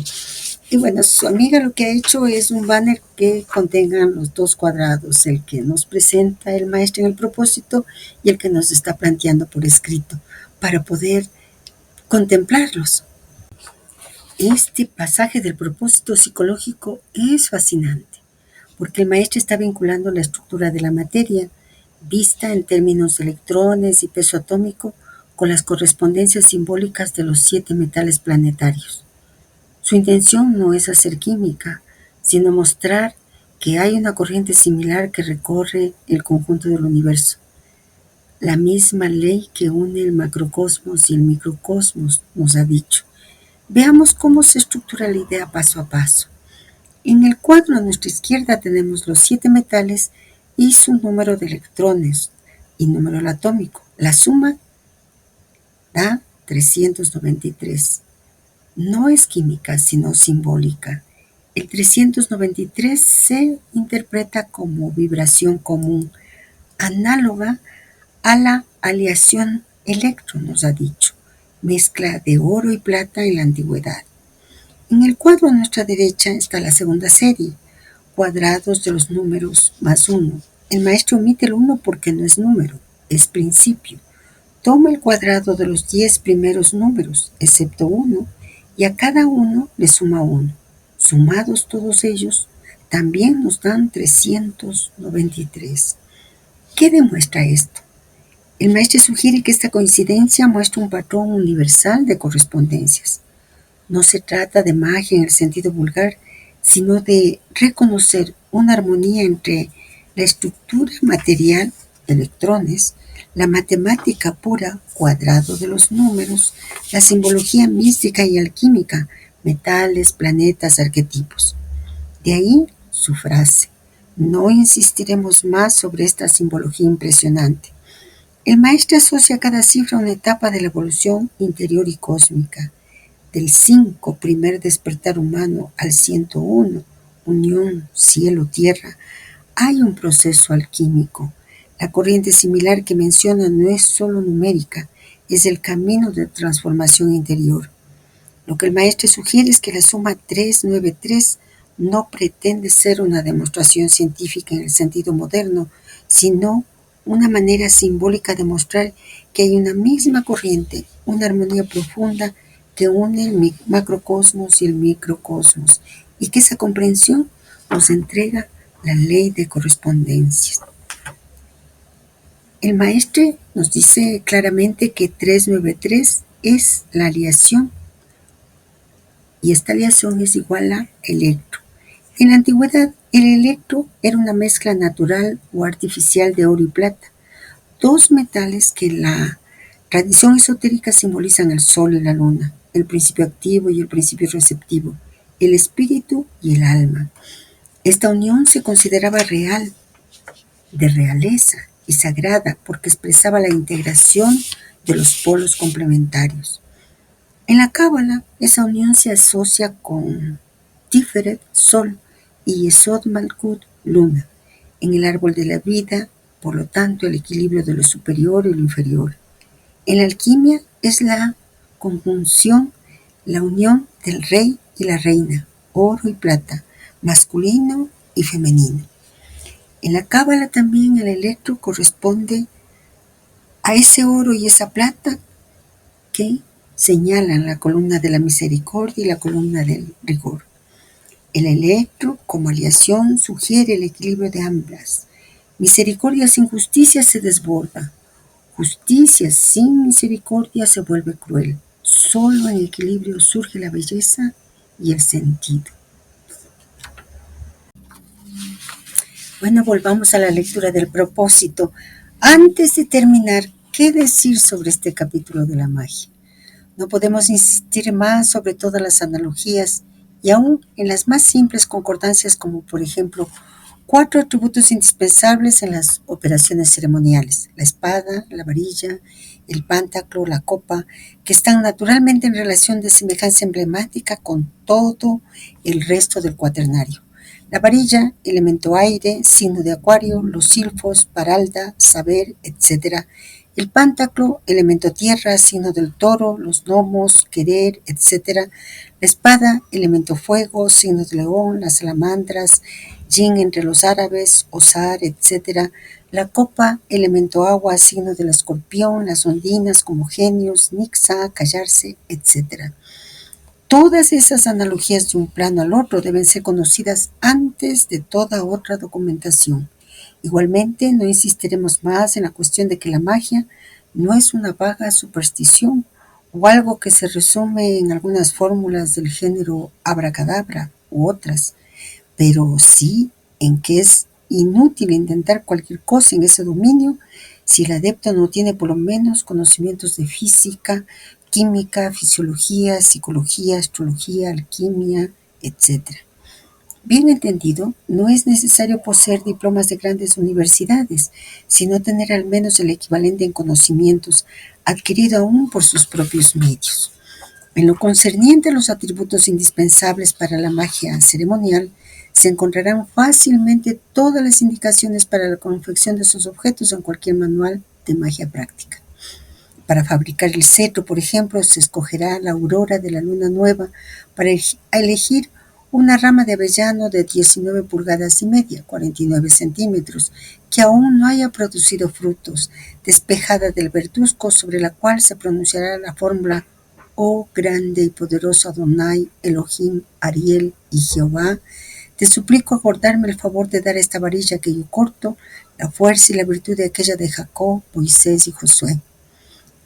Y bueno, su amiga lo que ha hecho es un banner que contengan los dos cuadrados, el que nos presenta el maestro en el propósito y el que nos está planteando por escrito, para poder contemplarlos. Este pasaje del propósito psicológico es fascinante, porque el maestro está vinculando la estructura de la materia, vista en términos de electrones y peso atómico, con las correspondencias simbólicas de los 7 metales planetarios. Su intención no es hacer química, sino mostrar que hay una corriente similar que recorre el conjunto del universo. La misma ley que une el macrocosmos y el microcosmos, nos ha dicho. Veamos cómo se estructura la idea paso a paso. En el cuadro a nuestra izquierda tenemos los 7 metales y su número de electrones y número atómico. La suma da 393. No es química, sino simbólica. El 393 se interpreta como vibración común, análoga a la aleación electro, nos ha dicho, mezcla de oro y plata en la antigüedad. En el cuadro a nuestra derecha está la segunda serie, cuadrados de los números más 1. El maestro omite el 1 porque no es número, es principio. Toma el cuadrado de los 10 primeros números, excepto 1, y a cada uno le suma 1. Sumados todos ellos, también nos dan 393. ¿Qué demuestra esto? El maestro sugiere que esta coincidencia muestra un patrón universal de correspondencias. No se trata de magia en el sentido vulgar, sino de reconocer una armonía entre la estructura material, electrones, la matemática pura, cuadrado de los números, la simbología mística y alquímica, metales, planetas, arquetipos. De ahí su frase: no insistiremos más sobre esta simbología impresionante. El maestro asocia cada cifra a una etapa de la evolución interior y cósmica. Del 5, primer despertar humano, al 101, unión cielo-tierra, hay un proceso alquímico. La corriente similar que menciona no es solo numérica, es el camino de transformación interior. Lo que el maestro sugiere es que la suma 393 no pretende ser una demostración científica en el sentido moderno, sino una manera simbólica de mostrar que hay una misma corriente, una armonía profunda que une el macrocosmos y el microcosmos, y que esa comprensión nos entrega la ley de correspondencias. El maestre nos dice claramente que 393 es la aleación, y esta aleación es igual a electro. En la antigüedad, el electro era una mezcla natural o artificial de oro y plata, dos metales que en la tradición esotérica simbolizan el sol y la luna, el principio activo y el principio receptivo, el espíritu y el alma. Esta unión se consideraba real, de realeza y sagrada porque expresaba la integración de los polos complementarios. En la Cábala, esa unión se asocia con Tiferet, Sol, y Yesod Malkut, Luna. En el árbol de la vida, por lo tanto, el equilibrio de lo superior y lo inferior. En la alquimia es la conjunción, la unión del rey y la reina, oro y plata, masculino y femenino. En la Cábala también el electro corresponde a ese oro y esa plata que señalan la columna de la misericordia y la columna del rigor. El electro, como aleación, sugiere el equilibrio de ambas. Misericordia sin justicia se desborda. Justicia sin misericordia se vuelve cruel. Solo en equilibrio surge la belleza y el sentido. Bueno, volvamos a la lectura del propósito. Antes de terminar, ¿qué decir sobre este capítulo de la magia? No podemos insistir más sobre todas las analogías y aún en las más simples concordancias como por ejemplo 4 atributos indispensables en las operaciones ceremoniales: la espada, la varilla, el pántaclo, la copa, que están naturalmente en relación de semejanza emblemática con todo el resto del cuaternario. La varilla, elemento aire, signo de acuario, los silfos, paralda, saber, etc. El pántaclo, elemento tierra, signo del toro, los gnomos, querer, etc. La espada, elemento fuego, signo de león, las salamandras, yin entre los árabes, osar, etc. La copa, elemento agua, signo del escorpión, las ondinas como genios, nixa, callarse, etc. Todas esas analogías de un plano al otro deben ser conocidas antes de toda otra documentación. Igualmente, no insistiremos más en la cuestión de que la magia no es una vaga superstición o algo que se resume en algunas fórmulas del género abracadabra u otras, pero sí en que es inútil intentar cualquier cosa en ese dominio si el adepto no tiene por lo menos conocimientos de física, química, fisiología, psicología, astrología, alquimia, etc. Bien entendido, no es necesario poseer diplomas de grandes universidades, sino tener al menos el equivalente en conocimientos, adquirido aún por sus propios medios. En lo concerniente a los atributos indispensables para la magia ceremonial, se encontrarán fácilmente todas las indicaciones para la confección de esos objetos en cualquier manual de magia práctica. Para fabricar el cetro, por ejemplo, se escogerá la aurora de la luna nueva para elegir una rama de avellano de 19 pulgadas y media, 49 centímetros, que aún no haya producido frutos, despejada del verduzco sobre la cual se pronunciará la fórmula: Oh grande y poderoso Adonai, Elohim, Ariel y Jehová, te suplico acordarme el favor de dar a esta varilla que yo corto la fuerza y la virtud de aquella de Jacob, Moisés y Josué.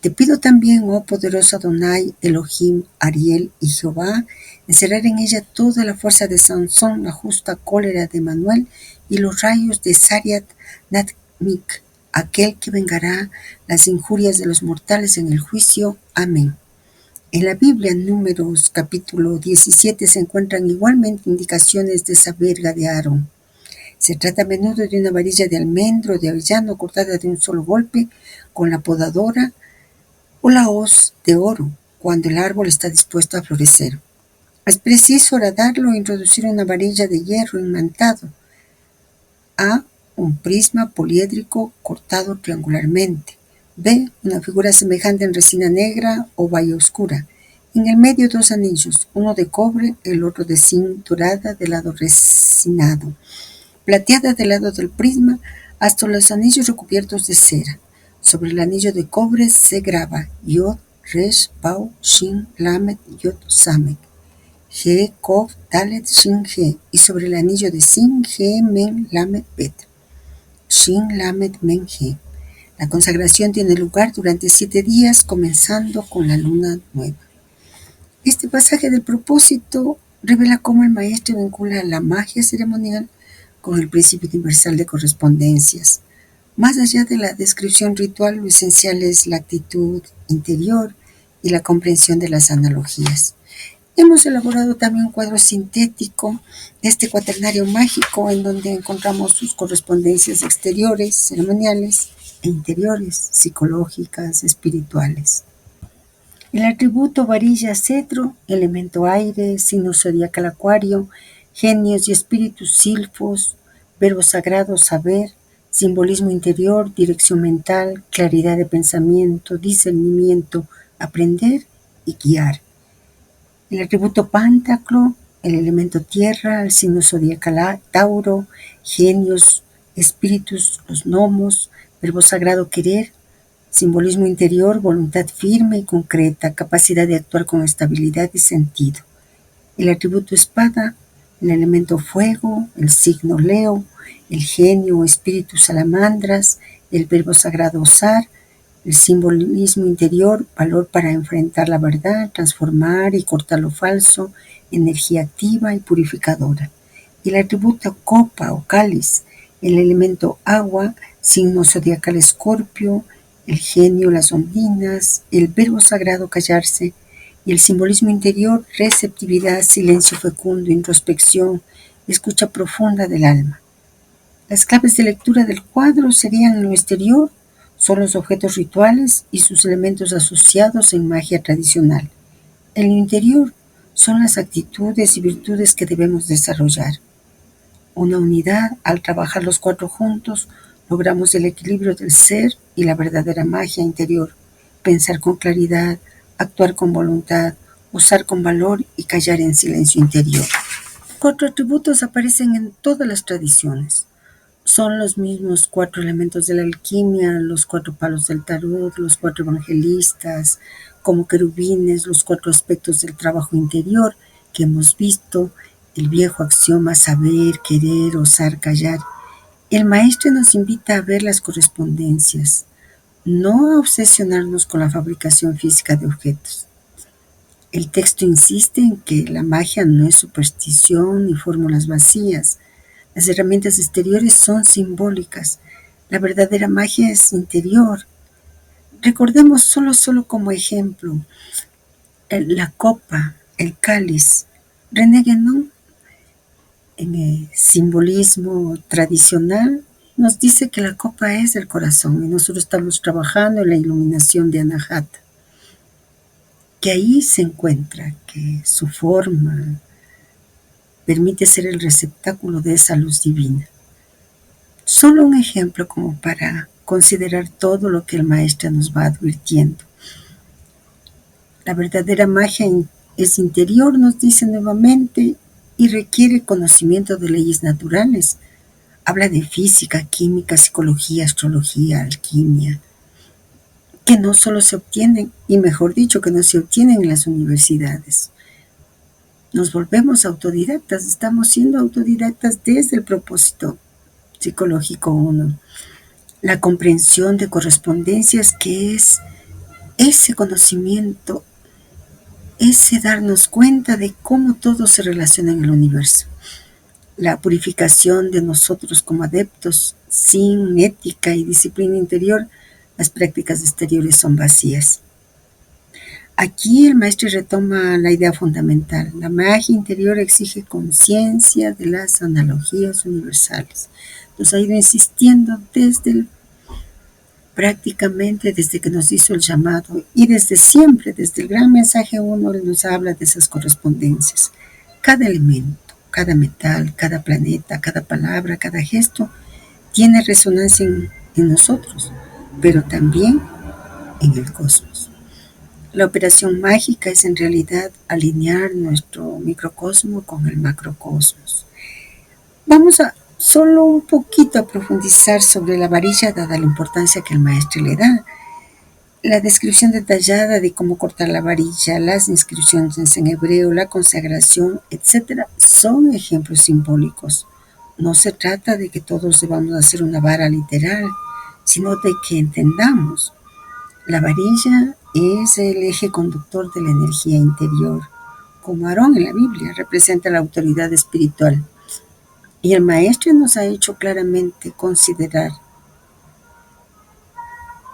Te pido también, oh poderoso Adonai, Elohim, Ariel y Jehová, encerrar en ella toda la fuerza de Sansón, la justa cólera de Manuel y los rayos de Sariat Natmik, aquel que vengará las injurias de los mortales en el juicio. Amén. En la Biblia, en Números capítulo 17, se encuentran igualmente indicaciones de esa verga de Aarón. Se trata a menudo de una varilla de almendro o de avellano cortada de un solo golpe con la podadora o la hoz de oro cuando el árbol está dispuesto a florecer. Es preciso horadarlo e introducir una varilla de hierro imantado a un prisma poliédrico cortado triangularmente. B. Una figura semejante en resina negra o valla oscura. En el medio dos anillos, uno de cobre, el otro de zinc dorada del lado resinado, plateada del lado del prisma hasta los anillos recubiertos de cera. Sobre el anillo de cobre se graba Yod, Resh, Pau, Shin, Lamed, Yod, Samek. He, Kov, Dalet, Shin, He. Y sobre el anillo de zinc, He, Men, Lamed, Bet. Shin, Lamed, Men, He. La consagración tiene lugar durante 7 días, comenzando con la luna nueva. Este pasaje del propósito revela cómo el maestro vincula la magia ceremonial con el principio universal de correspondencias. Más allá de la descripción ritual, lo esencial es la actitud interior y la comprensión de las analogías. Hemos elaborado también un cuadro sintético de este cuaternario mágico en donde encontramos sus correspondencias exteriores, ceremoniales e interiores, psicológicas, espirituales. El atributo varilla cetro, elemento aire, signo zodiacal acuario, genios y espíritus silfos, verbo sagrado saber, simbolismo interior, dirección mental, claridad de pensamiento, discernimiento, aprender y guiar. El atributo Pantaclo, el elemento tierra, el signo zodiacal Tauro, genios, espíritus, los gnomos, verbo sagrado querer, simbolismo interior, voluntad firme y concreta, capacidad de actuar con estabilidad y sentido. El atributo espada, el elemento fuego, el signo Leo, el genio o espíritu salamandras, el verbo sagrado osar, el simbolismo interior, valor para enfrentar la verdad, transformar y cortar lo falso, energía activa y purificadora. Y el atributo copa o cáliz, el elemento agua, signo zodiacal Escorpio, el genio, las ondinas, el verbo sagrado callarse, y el simbolismo interior, receptividad, silencio fecundo, introspección, escucha profunda del alma. Las claves de lectura del cuadro serían en lo exterior, son los objetos rituales y sus elementos asociados en magia tradicional. En lo interior son las actitudes y virtudes que debemos desarrollar. Una unidad, al trabajar los 4 juntos, logramos el equilibrio del ser y la verdadera magia interior, pensar con claridad, actuar con voluntad, usar con valor y callar en silencio interior. 4 atributos aparecen en todas las tradiciones. Son los mismos 4 elementos de la alquimia, los 4 palos del tarot, los 4 evangelistas, como querubines, los 4 aspectos del trabajo interior que hemos visto, el viejo axioma saber, querer, osar, callar. El maestro nos invita a ver las correspondencias, no a obsesionarnos con la fabricación física de objetos. El texto insiste en que la magia no es superstición ni fórmulas vacías. Las herramientas exteriores son simbólicas. La verdadera magia es interior. Recordemos solo como ejemplo la copa, el cáliz. René Guénon, en el simbolismo tradicional, nos dice que la copa es el corazón y nosotros estamos trabajando en la iluminación de Anahata, que ahí se encuentra, que su forma permite ser el receptáculo de esa luz divina. Solo un ejemplo como para considerar todo lo que el maestro nos va advirtiendo. La verdadera magia es interior, nos dice nuevamente, y requiere conocimiento de leyes naturales. Habla de física, química, psicología, astrología, alquimia, que no solo se obtienen, y mejor dicho, que no se obtienen en las universidades. Nos volvemos autodidactas, estamos siendo autodidactas desde el propósito psicológico 1. La comprensión de correspondencias, que es ese conocimiento, ese darnos cuenta de cómo todo se relaciona en el universo. La purificación de nosotros como adeptos, sin ética y disciplina interior, las prácticas exteriores son vacías. Aquí el maestro retoma la idea fundamental. La magia interior exige conciencia de las analogías universales. Nos ha ido insistiendo prácticamente desde que nos hizo el llamado y desde siempre, desde el gran mensaje 1, nos habla de esas correspondencias. Cada elemento, cada metal, cada planeta, cada palabra, cada gesto tiene resonancia en nosotros, pero también en el cosmos. La operación mágica es en realidad alinear nuestro microcosmo con el macrocosmos. Vamos a solo un poquito a profundizar sobre la varilla dada la importancia que el maestro le da. La descripción detallada de cómo cortar la varilla, las inscripciones en hebreo, la consagración, etcétera, son ejemplos simbólicos. No se trata de que todos debamos hacer una vara literal, sino de que entendamos. La varilla es el eje conductor de la energía interior. Como Aarón en la Biblia representa la autoridad espiritual. Y el maestro nos ha hecho claramente considerar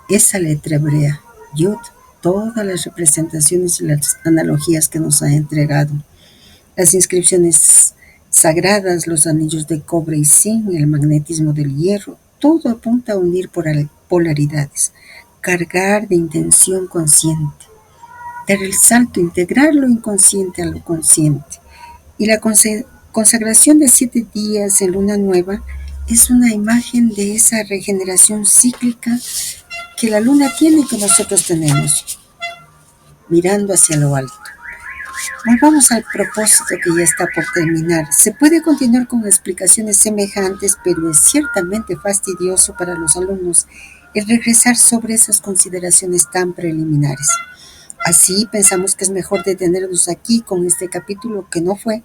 esa letra hebrea, Yud, todas las representaciones y las analogías que nos ha entregado. Las inscripciones sagradas, los anillos de cobre y zinc, el magnetismo del hierro, todo apunta a unir polaridades, cargar de intención consciente, dar el salto, integrar lo inconsciente a lo consciente. Y la consagración de 7 días en luna nueva es una imagen de esa regeneración cíclica que la luna tiene y que nosotros tenemos, mirando hacia lo alto. Volvamos al propósito que ya está por terminar. Se puede continuar con explicaciones semejantes, pero es ciertamente fastidioso para los alumnos el regresar sobre esas consideraciones tan preliminares. Así pensamos que es mejor detenernos aquí con este capítulo que no fue,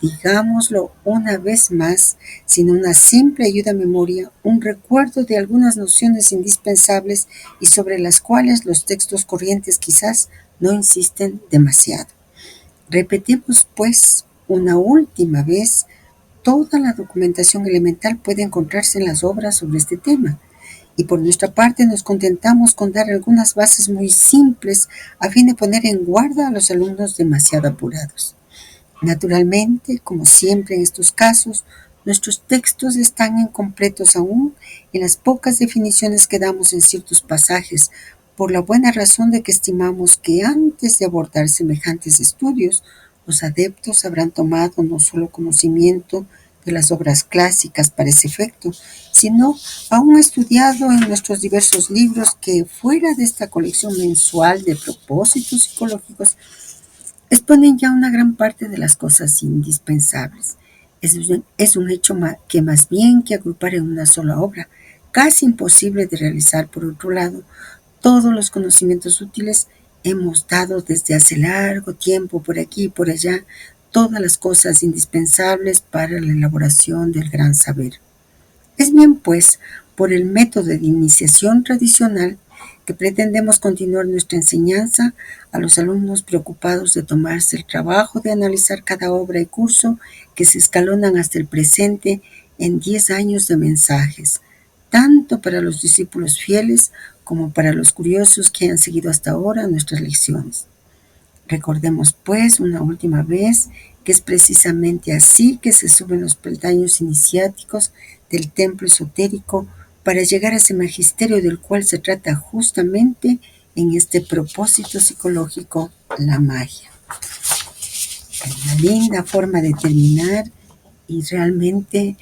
digámoslo una vez más, sino una simple ayuda a memoria, un recuerdo de algunas nociones indispensables y sobre las cuales los textos corrientes quizás no insisten demasiado. Repetimos, pues, una última vez, toda la documentación elemental puede encontrarse en las obras sobre este tema. Y por nuestra parte nos contentamos con dar algunas bases muy simples a fin de poner en guarda a los alumnos demasiado apurados. Naturalmente, como siempre en estos casos, nuestros textos están incompletos aún en las pocas definiciones que damos en ciertos pasajes, por la buena razón de que estimamos que antes de abordar semejantes estudios, los adeptos habrán tomado no solo conocimiento de las obras clásicas para ese efecto, sino aún estudiado en nuestros diversos libros que, fuera de esta colección mensual de propósitos psicológicos, exponen ya una gran parte de las cosas indispensables. Es un hecho que más bien que agrupar en una sola obra, casi imposible de realizar. Por otro lado, todos los conocimientos útiles hemos dado desde hace largo tiempo por aquí y por allá, todas las cosas indispensables para la elaboración del gran saber. Es bien, pues, por el método de iniciación tradicional que pretendemos continuar nuestra enseñanza a los alumnos preocupados de tomarse el trabajo de analizar cada obra y curso que se escalonan hasta el presente en 10 años de mensajes, tanto para los discípulos fieles como para los curiosos que han seguido hasta ahora nuestras lecciones. Recordemos, pues, una última vez que es precisamente así que se suben los peldaños iniciáticos del templo esotérico para llegar a ese magisterio del cual se trata justamente en este propósito psicológico, la magia. Es una linda forma de terminar y realmente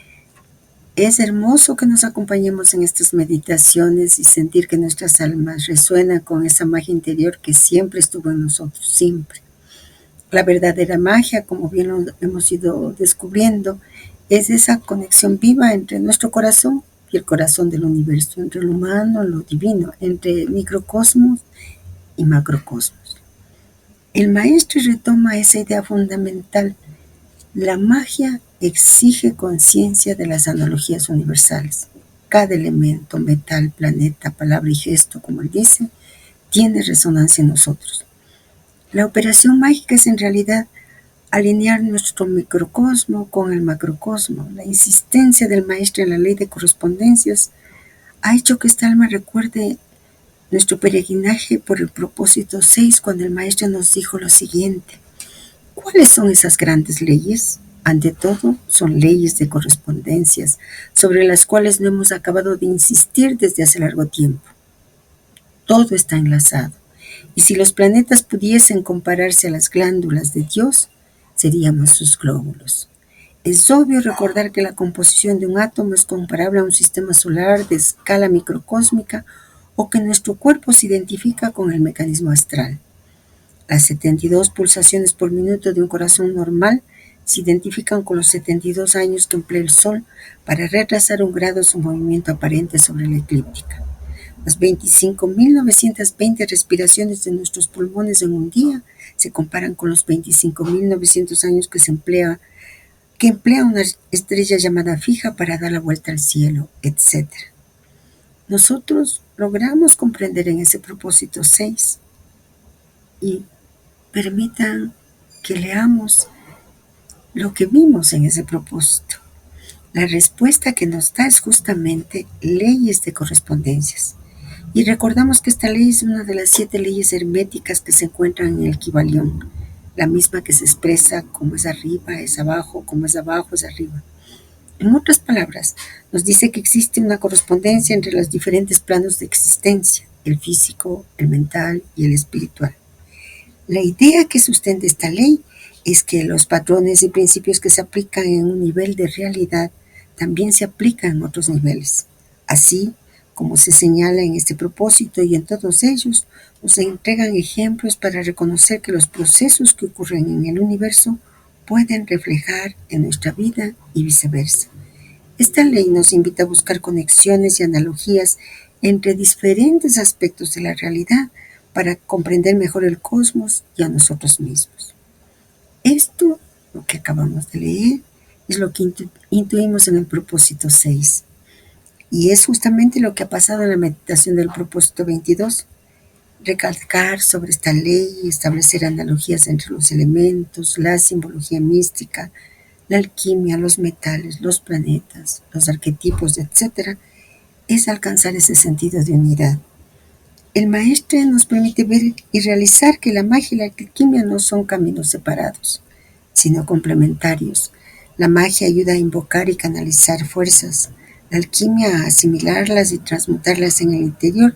es hermoso que nos acompañemos en estas meditaciones y sentir que nuestras almas resuenan con esa magia interior que siempre estuvo en nosotros, siempre. La verdadera magia, como bien lo hemos ido descubriendo, es esa conexión viva entre nuestro corazón y el corazón del universo, entre lo humano y lo divino, entre microcosmos y macrocosmos. El maestro retoma esa idea fundamental. La magia exige conciencia de las analogías universales. Cada elemento, metal, planeta, palabra y gesto, como él dice, tiene resonancia en nosotros. La operación mágica es en realidad alinear nuestro microcosmo con el macrocosmo. La insistencia del maestro en la ley de correspondencias ha hecho que esta alma recuerde nuestro peregrinaje por el propósito 6 cuando el maestro nos dijo lo siguiente. ¿Cuáles son esas grandes leyes? Ante todo, son leyes de correspondencias, sobre las cuales no hemos acabado de insistir desde hace largo tiempo. Todo está enlazado, y si los planetas pudiesen compararse a las glándulas de Dios, seríamos sus glóbulos. Es obvio recordar que la composición de un átomo es comparable a un sistema solar de escala microcósmica o que nuestro cuerpo se identifica con el mecanismo astral. Las 72 pulsaciones por minuto de un corazón normal se identifican con los 72 años que emplea el Sol para retrasar un grado su movimiento aparente sobre la eclíptica. Las 25.920 respiraciones de nuestros pulmones en un día se comparan con los 25.900 años que emplea una estrella llamada fija para dar la vuelta al cielo, etc. Nosotros logramos comprender en ese propósito 6 y permitan que leamos lo que vimos en ese propósito. La respuesta que nos da es justamente leyes de correspondencias. Y recordamos que esta ley es una de las 7 leyes herméticas que se encuentran en el Kybalión, la misma que se expresa como es arriba, es abajo, como es abajo, es arriba. En otras palabras, nos dice que existe una correspondencia entre los diferentes planos de existencia, el físico, el mental y el espiritual. La idea que sustenta esta ley es que los patrones y principios que se aplican en un nivel de realidad también se aplican en otros niveles. Así como se señala en este propósito y en todos ellos, nos entregan ejemplos para reconocer que los procesos que ocurren en el universo pueden reflejar en nuestra vida y viceversa. Esta ley nos invita a buscar conexiones y analogías entre diferentes aspectos de la realidad para comprender mejor el cosmos y a nosotros mismos. Esto, lo que acabamos de leer, es lo que intuimos en el propósito 6. Y es justamente lo que ha pasado en la meditación del propósito 22. Recalcar sobre esta ley y establecer analogías entre los elementos, la simbología mística, la alquimia, los metales, los planetas, los arquetipos, etc., es alcanzar ese sentido de unidad. El maestro nos permite ver y realizar que la magia y la alquimia no son caminos separados, sino complementarios. La magia ayuda a invocar y canalizar fuerzas, la alquimia a asimilarlas y transmutarlas en el interior,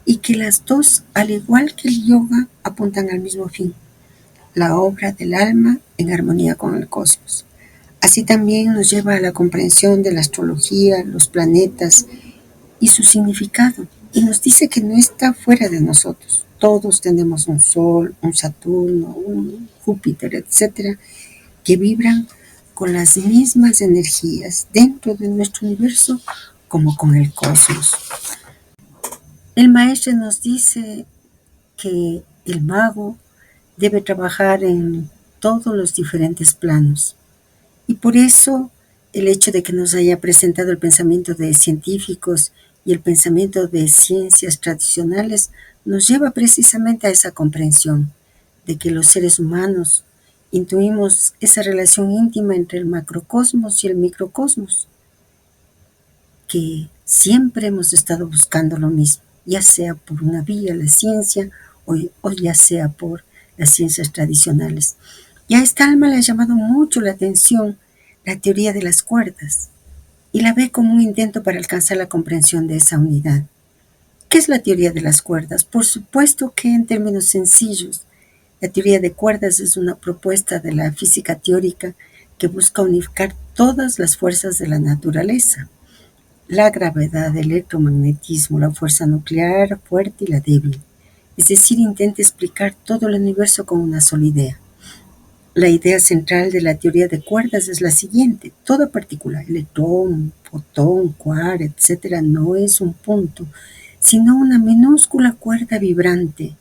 y que las dos, al igual que el yoga, apuntan al mismo fin, la obra del alma en armonía con el cosmos. Así también nos lleva a la comprensión de la astrología, los planetas y su significado, y nos dice que no está fuera de nosotros. Todos tenemos un Sol, un Saturno, un Júpiter, etc., que vibran con las mismas energías dentro de nuestro universo como con el cosmos. El maestro nos dice que el mago debe trabajar en todos los diferentes planos. Y por eso el hecho de que nos haya presentado el pensamiento de científicos y el pensamiento de ciencias tradicionales nos lleva precisamente a esa comprensión de que los seres humanos intuimos esa relación íntima entre el macrocosmos y el microcosmos, que siempre hemos estado buscando lo mismo, ya sea por una vía, la ciencia, o ya sea por las ciencias tradicionales. Y a esta alma le ha llamado mucho la atención la teoría de las cuerdas, y la ve como un intento para alcanzar la comprensión de esa unidad. ¿Qué es la teoría de las cuerdas? Por supuesto que en términos sencillos, la teoría de cuerdas es una propuesta de la física teórica que busca unificar todas las fuerzas de la naturaleza: la gravedad, el electromagnetismo, la fuerza nuclear fuerte y la débil. Es decir, intenta explicar todo el universo con una sola idea. La idea central de la teoría de cuerdas es la siguiente: toda partícula, electrón, fotón, quark, etc., no es un punto, sino una minúscula cuerda vibrante.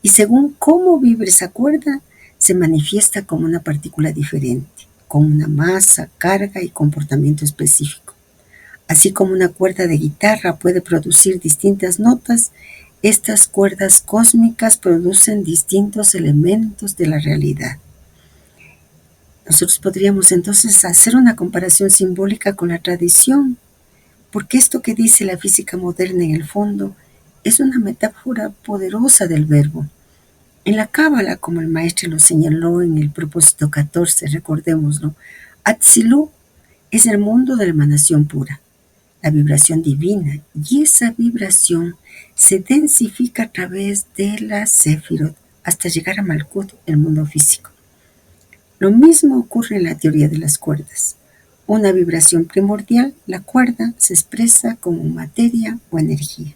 Y según cómo vibre esa cuerda, se manifiesta como una partícula diferente, con una masa, carga y comportamiento específico. Así como una cuerda de guitarra puede producir distintas notas, estas cuerdas cósmicas producen distintos elementos de la realidad. Nosotros podríamos entonces hacer una comparación simbólica con la tradición, porque esto que dice la física moderna en el fondo es una metáfora poderosa del verbo. En la Cábala, como el maestro lo señaló en el propósito 14, recordémoslo, Atzilú es el mundo de la emanación pura, la vibración divina, y esa vibración se densifica a través de la Sefirot hasta llegar a Malkut, el mundo físico. Lo mismo ocurre en la teoría de las cuerdas. Una vibración primordial, la cuerda, se expresa como materia o energía.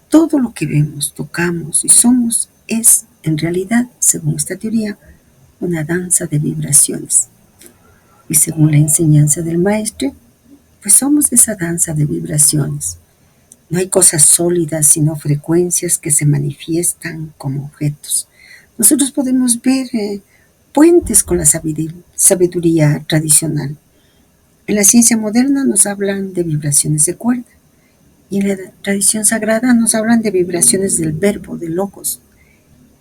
Todo lo que vemos, tocamos y somos es, en realidad, según esta teoría, una danza de vibraciones. Y según la enseñanza del maestro, pues somos esa danza de vibraciones. No hay cosas sólidas, sino frecuencias que se manifiestan como objetos. Nosotros podemos ver puentes con la sabiduría tradicional. En la ciencia moderna nos hablan de vibraciones de cuerda, y en la tradición sagrada nos hablan de vibraciones del verbo, de logos.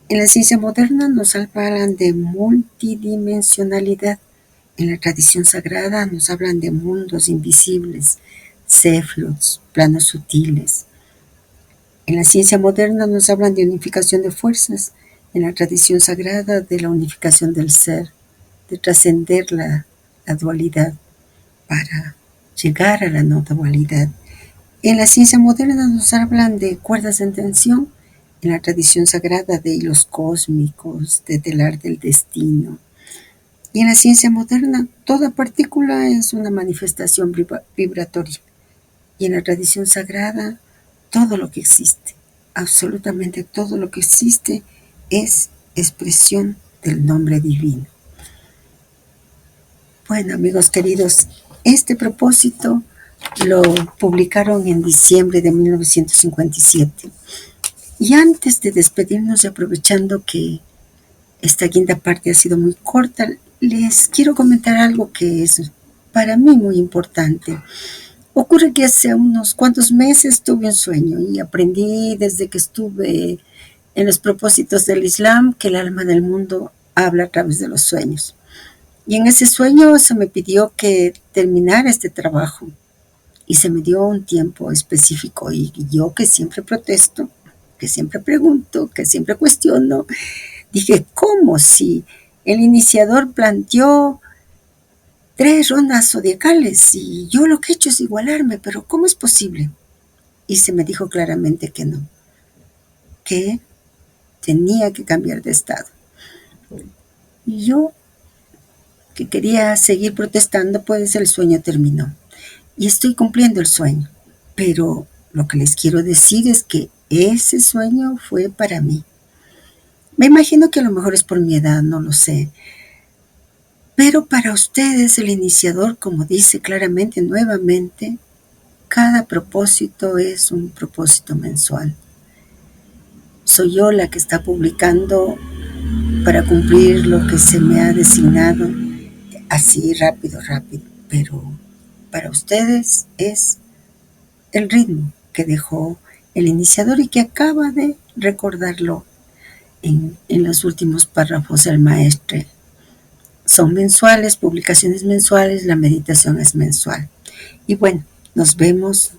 En la ciencia moderna nos hablan de multidimensionalidad. En la tradición sagrada nos hablan de mundos invisibles, céfalots, planos sutiles. En la ciencia moderna nos hablan de unificación de fuerzas. En la tradición sagrada de la unificación del ser, de trascender la dualidad para llegar a la no dualidad. En la ciencia moderna nos hablan de cuerdas en tensión, en la tradición sagrada de hilos cósmicos, de telar del destino. Y en la ciencia moderna, toda partícula es una manifestación vibratoria. Y en la tradición sagrada, todo lo que existe, absolutamente todo lo que existe, es expresión del nombre divino. Bueno, amigos queridos, este propósito lo publicaron en diciembre de 1957. Y antes de despedirnos y aprovechando que esta quinta parte ha sido muy corta, les quiero comentar algo que es para mí muy importante. Ocurre que hace unos cuantos meses tuve un sueño y aprendí desde que estuve en los propósitos del Islam que el alma del mundo habla a través de los sueños. Y en ese sueño se me pidió que terminara este trabajo y se me dio un tiempo específico, y yo, que siempre protesto, que siempre pregunto, que siempre cuestiono, dije, ¿cómo si el iniciador planteó 3 rondas zodiacales y yo lo que he hecho es igualarme? Pero ¿cómo es posible? Y se me dijo claramente que no, que tenía que cambiar de estado. Y yo, que quería seguir protestando, pues el sueño terminó. Y estoy cumpliendo el sueño. Pero lo que les quiero decir es que ese sueño fue para mí. Me imagino que a lo mejor es por mi edad, no lo sé. Pero para ustedes, el iniciador, como dice claramente nuevamente, cada propósito es un propósito mensual. Soy yo la que está publicando para cumplir lo que se me ha designado, así rápido, pero para ustedes es el ritmo que dejó el iniciador y que acaba de recordarlo en los últimos párrafos del maestro. Son mensuales, publicaciones mensuales, la meditación es mensual. Y bueno, nos vemos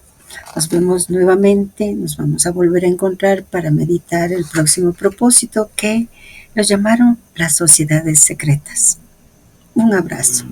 nuevamente, nos vamos a volver a encontrar para meditar el próximo propósito, que lo llamaron las sociedades secretas. Un abrazo.